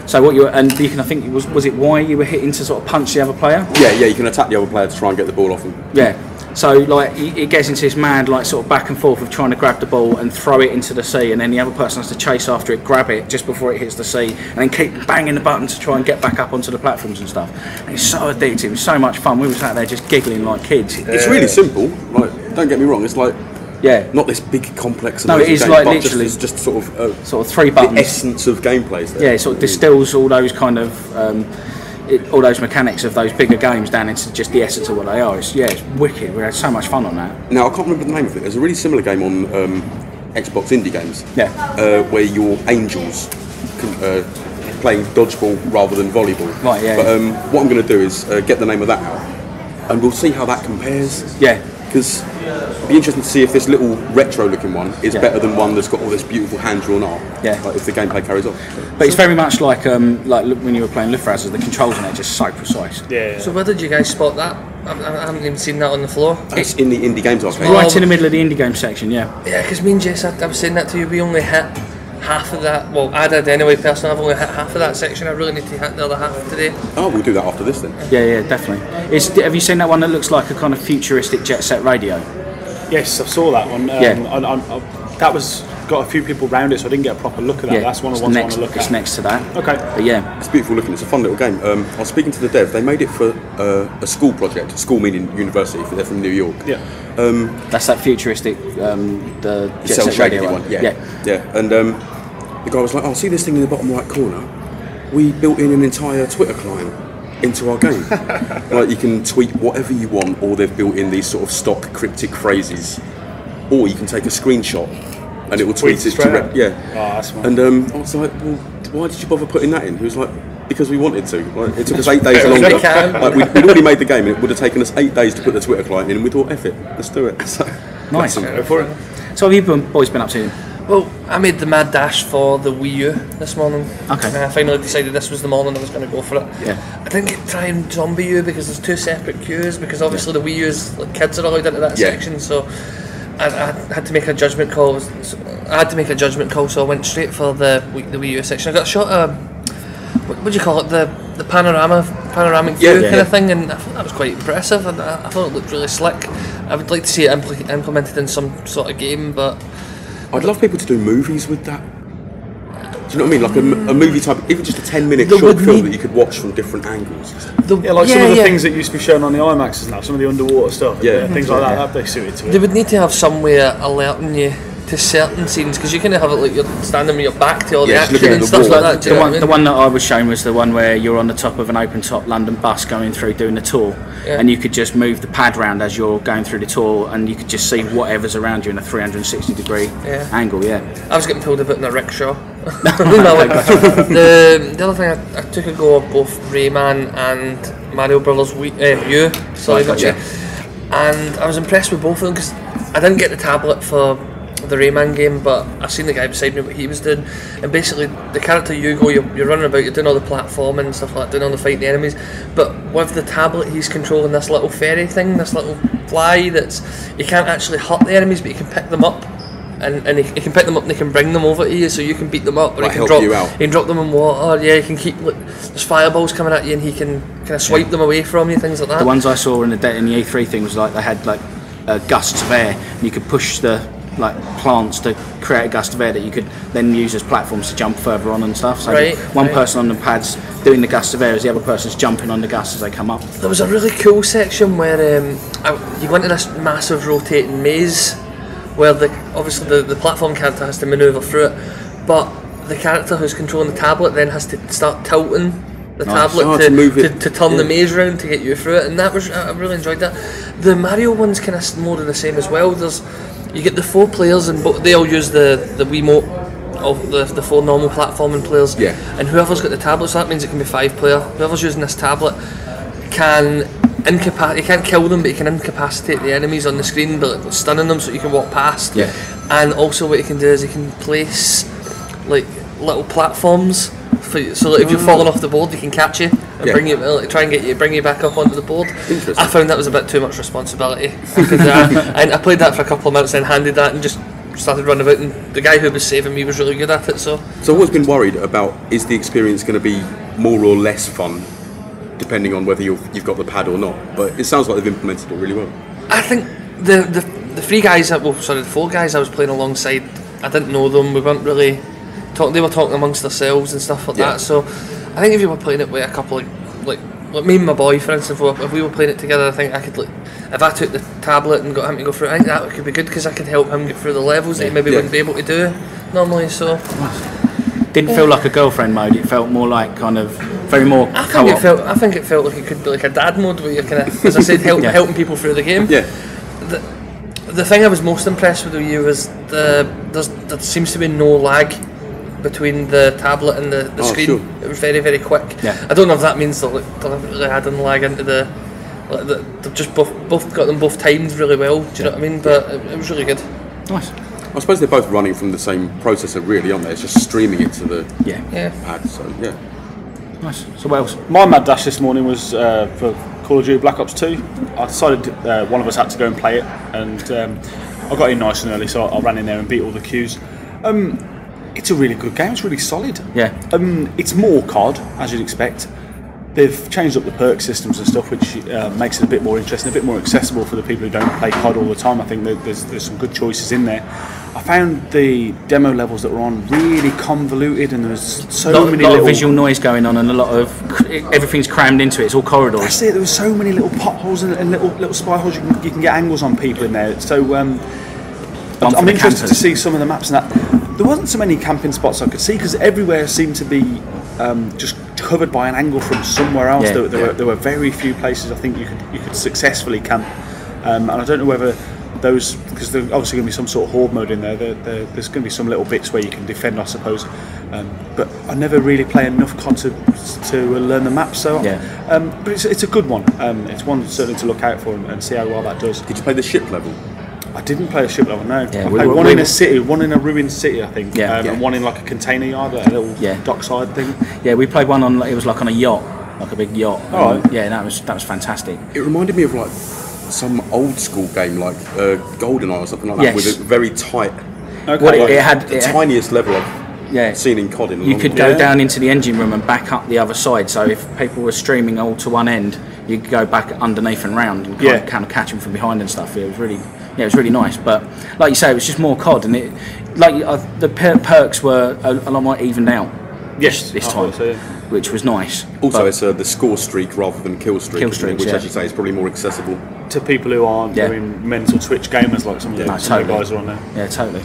So what you can, I think was it Y you were hitting to sort of punch the other player? Yeah, you can attack the other player to try and get the ball off him. Yeah. So like it gets into this mad like sort of back and forth of trying to grab the ball and throw it into the sea, and then the other person has to chase after it, grab it just before it hits the sea, and then keep banging the button to try and get back up onto the platforms and stuff. And it's so addictive, so much fun. We were sat there just giggling like kids. It's really simple. Like, don't get me wrong. It's like not this big complex. No, it is game, like but literally just sort of 3 buttons. The essence of gameplay. Yeah, it sort of distills all those kind of. All those mechanics of those bigger games down into just the essence of what they are. It's wicked. We had so much fun on that. Now I can't remember the name of it. There's a really similar game on Xbox indie games. Where you're angels playing dodgeball rather than volleyball. Right. Yeah. But what I'm going to do is get the name of that out, and we'll see how that compares. Yeah. Because it'd be interesting to see if this little retro-looking one is better than one that's got all this beautiful hand-drawn art. Yeah. Like if the gameplay carries on. But it's very much like when you were playing Lufthansa, the controls on it are just so precise. Yeah. So where did you guys spot that? I haven't even seen that on the floor. It's in the indie games arcade. Right in the middle of the indie game section, yeah. Yeah, because me and Jess, I was saying that to you, we only hit half of that. Well, I did anyway, personally. I've only hit half of that section. I really need to hit the other half today. Oh, we'll do that after this then. Yeah, definitely. Have you seen that one that looks like a kind of futuristic jet set radio? Yes, I saw that one. That was got a few people around it, so I didn't get a proper look at that. That's one of the ones I want to look at. It's next to that. Okay. But yeah. It's beautiful looking. It's a fun little game. I was speaking to the dev. They made it for a school project. School meaning university. They're from New York. Yeah. That's that futuristic, the jet cell set shaded radio one. Yeah. And the guy was like, "Oh, see this thing in the bottom right corner? We built in an entire Twitter client into our game. Like you can tweet whatever you want, or they've built in these sort of stock cryptic phrases, or you can take a screenshot and it will tweet it direct. Yeah. Oh, that's smart. And I was like, well, why did you bother putting that in? He was like, because we wanted to. Like, it took us 8 days longer. Like, we'd already made the game, and it would have taken us 8 days to put the Twitter client in, and we thought, F it, let's do it. So, nice. Go for it. So what have you boys been up to? Well, I made the mad dash for the Wii U this morning. Okay. And I finally decided this was the morning I was going to go for it. Yeah. I didn't get trying Zombie U because there's 2 separate queues, because obviously the Wii U is, like, kids are allowed into that section, so I had to make a judgment call. So I went straight for the Wii U section. I got a shot of, what do you call it, the panoramic view kind of thing, and I thought that was quite impressive, and I thought it looked really slick. I would like to see it implemented in some sort of game, but I'd love people to do movies with that. Do you know what I mean? Like a movie type, even just a 10-minute short film that you could watch from different angles. Some of the things that used to be shown on the IMAXs now, some of the underwater stuff, things like that, that'd be suited to it. They would need to have some way of alerting you to certain scenes, because you kind of have it like you're standing with your back to all the action and stuff like that. The one that I was shown was the one where you're on the top of an open top London bus going through doing the tour, and you could just move the pad round as you're going through the tour, and you could just see whatever's around you in a 360 degree angle. I was getting pulled a bit in a rickshaw. The other thing, I took a go of both Rayman and Mario Brothers U. And I was impressed with both of them, because I didn't get the tablet for the Rayman game, but I seen the guy beside me what he was doing, and basically the character Hugo, you're running about, you're doing all the platforming and stuff like that, doing all the fighting the enemies, but with the tablet he's controlling this little fairy thing, this little fly that's, you can't actually hurt the enemies, but you can pick them up, and he can pick them up and he can bring them over to you, so you can beat them up, or he can drop them in water. He can keep, there's fireballs coming at you and he can kind of swipe them away from you, things like that. The ones I saw in the E3 thing was like they had like gusts of air, and you could push the plants to create a gust of air that you could then use as platforms to jump further on and stuff. So one person on the pads doing the gust of air as the other person's jumping on the gusts as they come up. There was a really cool section where you go into this massive rotating maze where obviously the platform character has to manoeuvre through it, but the character who's controlling the tablet then has to start tilting the tablet to turn the maze round to get you through it, and that was, I really enjoyed that. The Mario one's kind of more of the same as well. You get the 4 players, and they all use the Wiimote the 4 normal platforming players. Yeah. And whoever's got the tablet, so that means it can be 5 player. Whoever's using this tablet can you can't kill them, but you can incapacitate the enemies on the screen, but stunning them so you can walk past. Yeah. And also what you can do is you can place like little platforms for you, so that if you're falling off the board, you can catch you and bring you, try and bring you back up onto the board. I found that was a bit too much responsibility. And I played that for a couple of minutes, then handed that and just started running about, and the guy who was saving me was really good at it. So I've always been worried about, is the experience going to be more or less fun depending on whether you've got the pad or not, but it sounds like they've implemented it really well. I think the 4 guys I was playing alongside, I didn't know them, we weren't really talking, they were talking amongst themselves and stuff like that, so I think if you were playing it with a couple of like me and my boy, for instance, if we were playing it together, I think I could, if I took the tablet and got him to go through it, I think that could be good, because I could help him get through the levels that he maybe wouldn't be able to do normally. So didn't feel like a girlfriend mode, it felt more like kind of very more co-op. I think it felt like it could be like a dad mode where you're kind of, as I said, helping people through the game. Yeah. The thing I was most impressed with you was there seems to be no lag between the tablet and the screen. Sure. It was very, very quick. Yeah. I don't know if that means they're deliberately adding lag into they've just both got them both timed really well. Do you know what I mean? But it was really good. Nice. I suppose they're both running from the same processor, really, aren't they? It's just streaming it to the pad. So yeah. Nice. So what else? My mad dash this morning was for Call of Duty Black Ops 2. I decided one of us had to go and play it, and I got in nice and early, so I ran in there and beat all the queues. It's a really good game. It's really solid. Yeah. It's more COD, as you'd expect. They've changed up the perk systems and stuff, which makes it a bit more interesting, a bit more accessible for the people who don't play COD all the time. I think that there's some good choices in there. I found the demo levels that were on really convoluted, and there's so many lot little of visual noise going on, and a lot of everything's crammed into it. It's all corridors. That's it. There were so many little potholes and little spy holes. You can get angles on people in there. So I'm interested to see some of the maps and that. There wasn't so many camping spots I could see, because everywhere seemed to be just covered by an angle from somewhere else. Yeah. There were very few places I think you could successfully camp, and I don't know whether those, because there's obviously going to be some sort of horde mode in there. There's going to be some little bits where you can defend, I suppose. But I never really play enough COD to learn the map. So, but it's a good one. It's one certainly to look out for and see how well that does. Did you play the ship level? I didn't play a ship level, no. Yeah, I played one in a city, one in a ruined city, I think, and one in like a container yard, like a little dockside thing. Yeah, we played one on. It was like on a yacht, like a big yacht. Oh, right. Yeah, that was fantastic. It reminded me of like some old school game, like GoldenEye or something like that, with a very tight. Okay. Well, like it had the tiniest level I've seen in COD in a You long could time. go down into the engine room and back up the other side. So if people were streaming all to one end, you could go back underneath and round and kind of catch them from behind and stuff. It was really nice. But like you say, it was just more COD, and the perks were a lot more evened out. Yes, this time, which was nice. Also, it's the score streak rather than kill streak, which, as you say, is probably more accessible to people who aren't doing mental Twitch gamers like some of the guys are on there. Yeah, totally.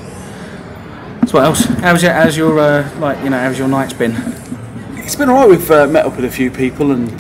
So what else? How's your how's your night's been? It's been alright. We've met up with a few people, and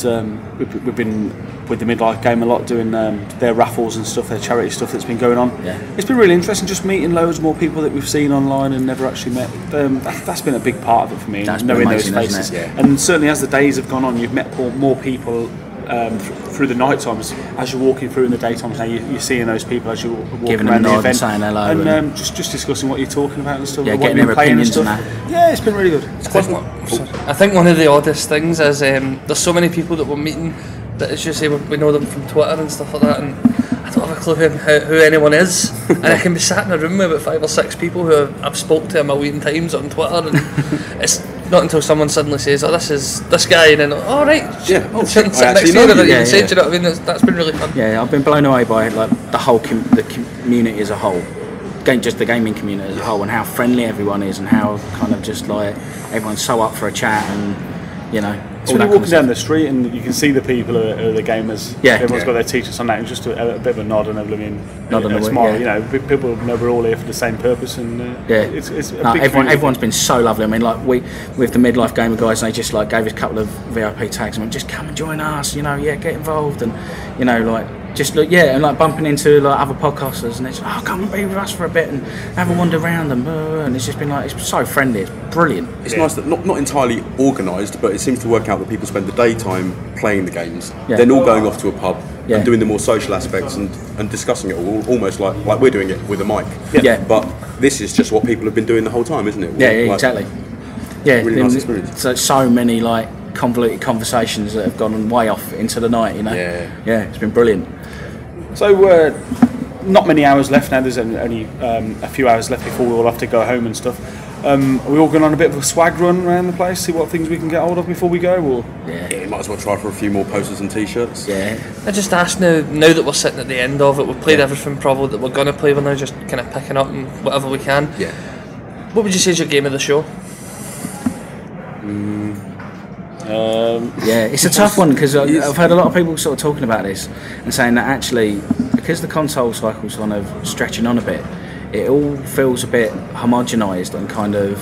we've been with the Midlife Game a lot, doing their raffles and stuff, their charity stuff that's been going on. Yeah. It's been really interesting, just meeting loads more people that we've seen online and never actually met. That's been a big part of it for me, knowing those faces. And certainly as the days have gone on, you've met more people through the night times. As you're walking through in the daytimes now, you're seeing those people as you're walking giving around them the a nod event, and saying hello, and just discussing what you're talking about and stuff. Yeah, what getting you've their been playing and opinions stuff. and Yeah, it's been really good. I think one of the oddest things is there's so many people that we're meeting that, as you say, we know them from Twitter and stuff like that, and I don't have a clue who anyone is. And I can be sat in a room with about 5 or 6 people who I've spoke to a million times on Twitter, and it's not until someone suddenly says, "Oh, this is this guy," and then, "Oh, right, sit next to you," do you know what I mean? That's been really fun. Yeah, I've been blown away by like the whole the community as a whole, just the gaming community as a whole, and how friendly everyone is, and how kind of just like everyone's so up for a chat, and when you're walking down the street and you can see the people who are the gamers, everyone's got their t-shirts on that, and just a bit of a nod and a smile. People know we're all here for the same purpose, and it's a big everyone's been so lovely. I mean, like with the Midlife Gamer guys, they just like gave us a couple of VIP tags and went, just come and join us, get involved, and just look, yeah, and like bumping into like other podcasters, and it's come and be with us for a bit and have a wander around them, and it's just been like it's so friendly, it's brilliant. It's nice that not entirely organised, but it seems to work out that people spend the daytime playing the games, then all going off to a pub and doing the more social aspects and discussing it all, almost like we're doing it with a mic. Yeah. But this is just what people have been doing the whole time, isn't it? Yeah, exactly. Yeah, really nice experience. So many like convoluted conversations that have gone way off into the night, you know. Yeah, it's been brilliant. So, not many hours left now. There's only a few hours left before we all have to go home and stuff. Are we all going on a bit of a swag run around the place, see what things we can get hold of before we go? Or you might as well try for a few more posters and t-shirts. Yeah. I just asked now that we're sitting at the end of it, we've played everything probably that we're going to play, we're now just kind of picking up and whatever we can. Yeah. What would you say is your game of the show? Yeah, it's a tough one because I've heard a lot of people sort of talking about this and saying that actually, because the console cycle's kind of stretching on a bit, it all feels a bit homogenised and kind of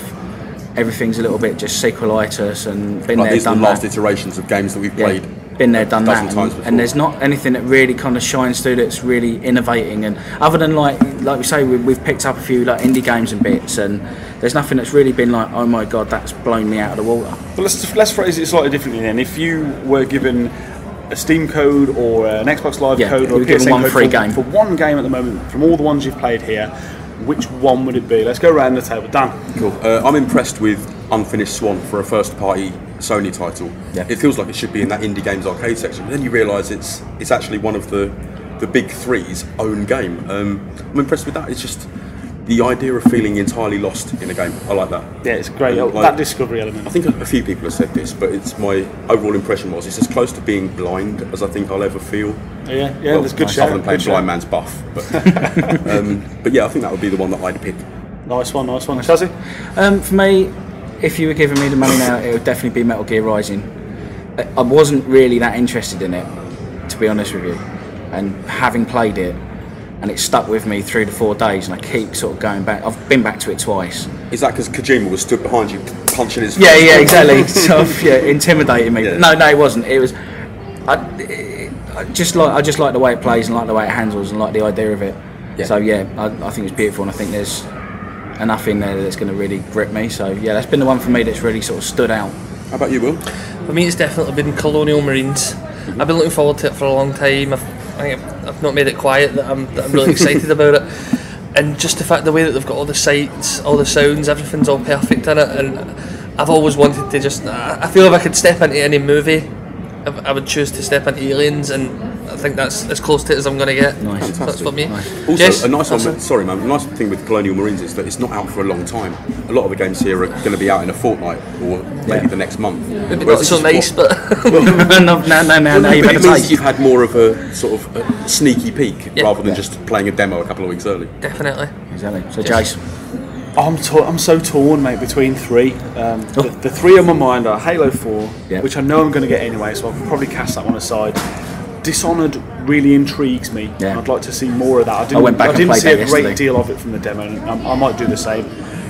everything's a little bit just sequelitis and been like there, these done are the last that. iterations of games that we've played. Been there, done that, times and there's not anything that really kind of shines through that's really innovating. And other than like we say, we've picked up a few like indie games and bits, and there's nothing that's really been like, oh my god, that's blown me out of the water. But let's phrase it slightly differently then. If you were given a Steam code or an Xbox Live code or a PSN one code free game for one game at the moment from all the ones you've played here, which one would it be? Let's go around the table. Dan. Cool. I'm impressed with Unfinished Swan for a first-party Sony title. Yeah. It feels like it should be in that indie games arcade section. But then you realise it's actually one of the big three's own game. I'm impressed with that. It's just the idea of feeling entirely lost in a game. I like that. Yeah, it's great. Like, that discovery element. I think a few people have said this, but it's my overall impression was it's as close to being blind as I think I'll ever feel. Yeah, well, there's good other than playing good Blind Man's Buff. But, but yeah, I think that would be the one that I'd pick. Nice one. Shazzy? For me, if you were giving me the money now, it would definitely be Metal Gear Rising. I wasn't really that interested in it, to be honest with you, and having played it, and it stuck with me 3 to 4 days, and I keep sort of going back. I've been back to it twice. Is that because Kojima was stood behind you punching his Yeah, face? yeah, exactly. Sort of, intimidating me. Yeah. No, it wasn't. It was. I just like the way it plays and like the way it handles and like the idea of it. Yeah. So yeah, I think it's beautiful, and I think there's enough in there that's going to really grip me. So yeah, that's been the one for me that's really sort of stood out. How about you, Will? For me, it's definitely been Colonial Marines. I've been looking forward to it for a long time. I think I've not made it quiet that I'm really excited about it. And just the fact, the way that they've got all the sights, all the sounds, everything's all perfect in it. And I've always wanted to just, I feel if I could step into any movie, I would choose to step into Aliens, and I think that's as close to it as I'm going to get. Nice. That's for me. Also, Yes? a nice one. Sorry, man. A nice thing with Colonial Marines is that it's not out for a long time. A lot of the games here are going to be out in a fortnight or maybe the next month. Maybe Whereas not so this is nice, but no, you've had it a means taste. you've had more of a sort of a sneaky peek rather than just playing a demo a couple of weeks early. definitely. Exactly. So Jace. I'm so torn, mate, between three. The three on my mind are Halo 4, which I know I'm going to get anyway, so I'll probably cast that one aside. Dishonored really intrigues me. Yeah. I'd like to see more of that. I went back and didn't played see that a great yesterday. deal of it from the demo, and I might do the same.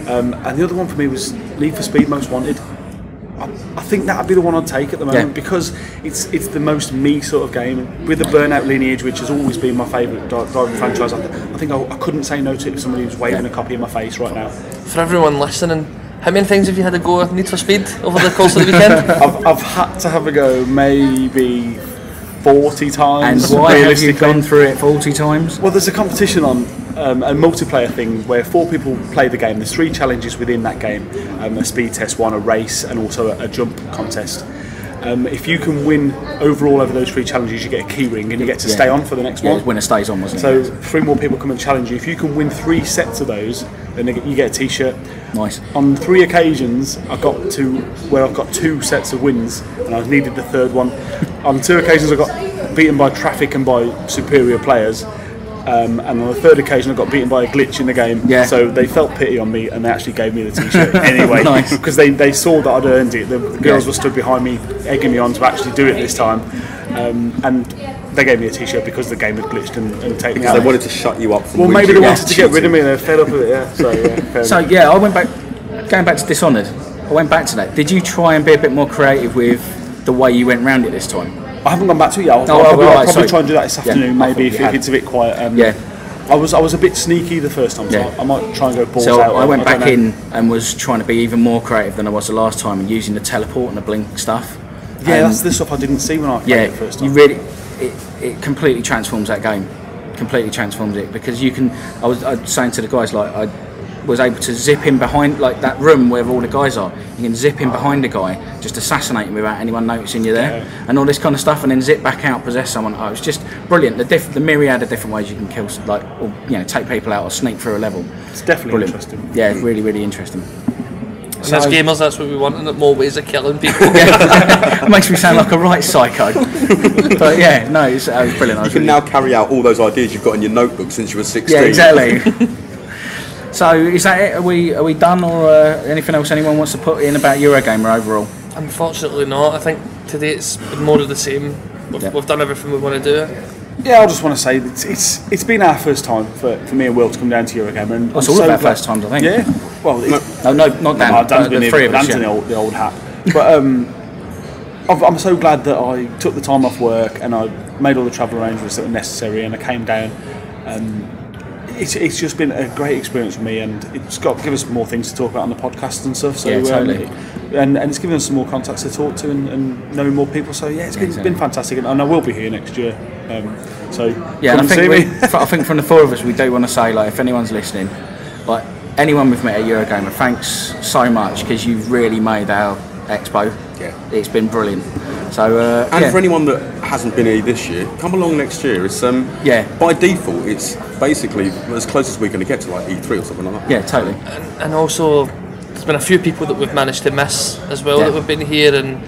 And the other one for me was Need for Speed Most Wanted. I think that would be the one I'd take at the moment because it's the most me sort of game with the Burnout lineage, which has always been my favourite driving franchise. I think I couldn't say no to it if somebody was waving a copy in my face right now. For everyone listening, how many things have you had to go Need for Speed over the course of the weekend? I've had to have a go maybe 40 times. And why have you realistically. gone through it 40 times? Well, there's a competition on, a multiplayer thing where 4 people play the game. There's 3 challenges within that game, a speed test one, a race, and also a jump contest. If you can win overall over those 3 challenges, you get a key ring and you get to stay on for the next one. Winner stays on, wasn't So it? 3 more people come and challenge you. If you can win 3 sets of those, then you get a t-shirt. Nice. On 3 occasions, I got to where I've got 2 sets of wins, and I needed the 3rd one. On 2 occasions, I got beaten by traffic and by superior players. And on the 3rd occasion, I got beaten by a glitch in the game. Yeah. So they felt pity on me, and they actually gave me the t-shirt anyway. Nice. Because they saw that I'd earned it. The girls were stood behind me, egging me on to actually do it this time. And they gave me a t-shirt because the game had glitched and taken me out. They wanted to shut you up from Well, maybe they winning. wanted to get rid of me and they fed up with it, yeah. So I went back, going back to Dishonored, I went back to that. Did you try and be a bit more creative with the way you went round it this time? I haven't gone back to it yet. I'll probably try and do that this afternoon, maybe if it's a bit quiet. I was a bit sneaky the first time, so I might try and go balls out. So I went back in and was trying to be even more creative than I was the last time, and using the teleport and the blink stuff. Yeah, that's the stuff I didn't see when I played it the first time. It completely transforms that game. Completely transforms it, because you can. I was saying to the guys, like, I was able to zip in behind, like, that room where all the guys are. You can zip in behind a guy, just assassinate him without anyone noticing you're there, and all this kind of stuff, and then zip back out, possess someone. Oh, it's just brilliant. The myriad of different ways you can kill, like, or, you know, take people out or sneak through a level. It's definitely interesting. Yeah, it's really, really interesting. And as gamers, that's what we want, and more ways of killing people. It makes me sound like a right psycho. But yeah, no, it was brilliant. You can now carry out all those ideas you've got in your notebook since you were 16. Yeah, exactly. So is that it? Are we done, or anything else anyone wants to put in about Eurogamer overall? Unfortunately not. I think today it's more of the same. We've done everything we want to do. Yeah, I just want to say that it's been our first time for me and Will to come down to Eurogamer, and it's all of our first times, I think. Yeah. Well, no, not Dan. Dan's been the here, three of us. Dan's in the old hat. But I'm so glad that I took the time off work and I made all the travel arrangements that were necessary, and I came down. It's just been a great experience for me, and it's got to give us more things to talk about on the podcast and stuff. So yeah, totally. And it's given us some more contacts to talk to and know more people. So yeah, it's been fantastic, and I will be here next year. So yeah, and I think from the four of us, we do want to say, like, if anyone's listening, like, anyone we've met at Eurogamer, thanks so much, because you've really made our expo. Yeah, it's been brilliant. So and for anyone that hasn't been here this year, come along next year. It's by default, it's basically as close as we're going to get to, like, E3 or something like that. Yeah, totally. And also, there's been a few people that we've managed to miss as well that we've been here, and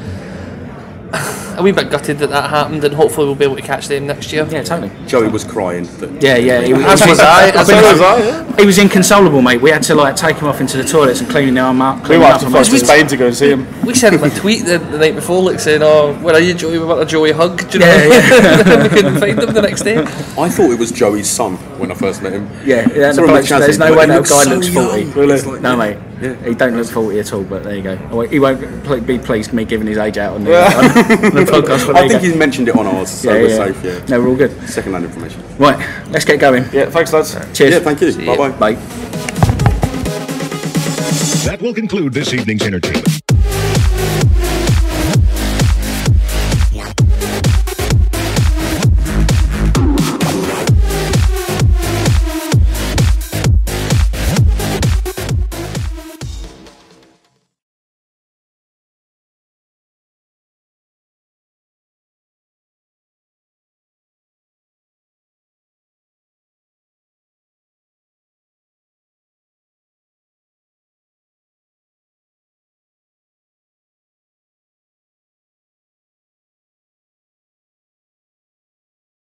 a wee bit gutted that happened, and hopefully we'll be able to catch them next year. Yeah, totally. Joey was crying. Yeah. As was I. He was inconsolable, mate. We had to, like, take him off into the toilets and clean him up. We went to fly to Spain to go and see him. We sent him a tweet the night before, like, saying, "Oh, where are you, Joey? We want a Joey hug." Do you know? Yeah. We couldn't find him the next day. I thought it was Joey's son when I first met him. Yeah. There's no way that guy looks 40. Really? No, mate. Yeah. He don't look 40 at all, but there you go. He won't be pleased me giving his age out on the podcast. I think he's mentioned it on ours, so we're safe. Yeah. No, we're all good. Second-hand information. Right, let's get going. Yeah, thanks, lads. Cheers. Yeah, thank you. Bye-bye. Bye. That will conclude this evening's entertainment.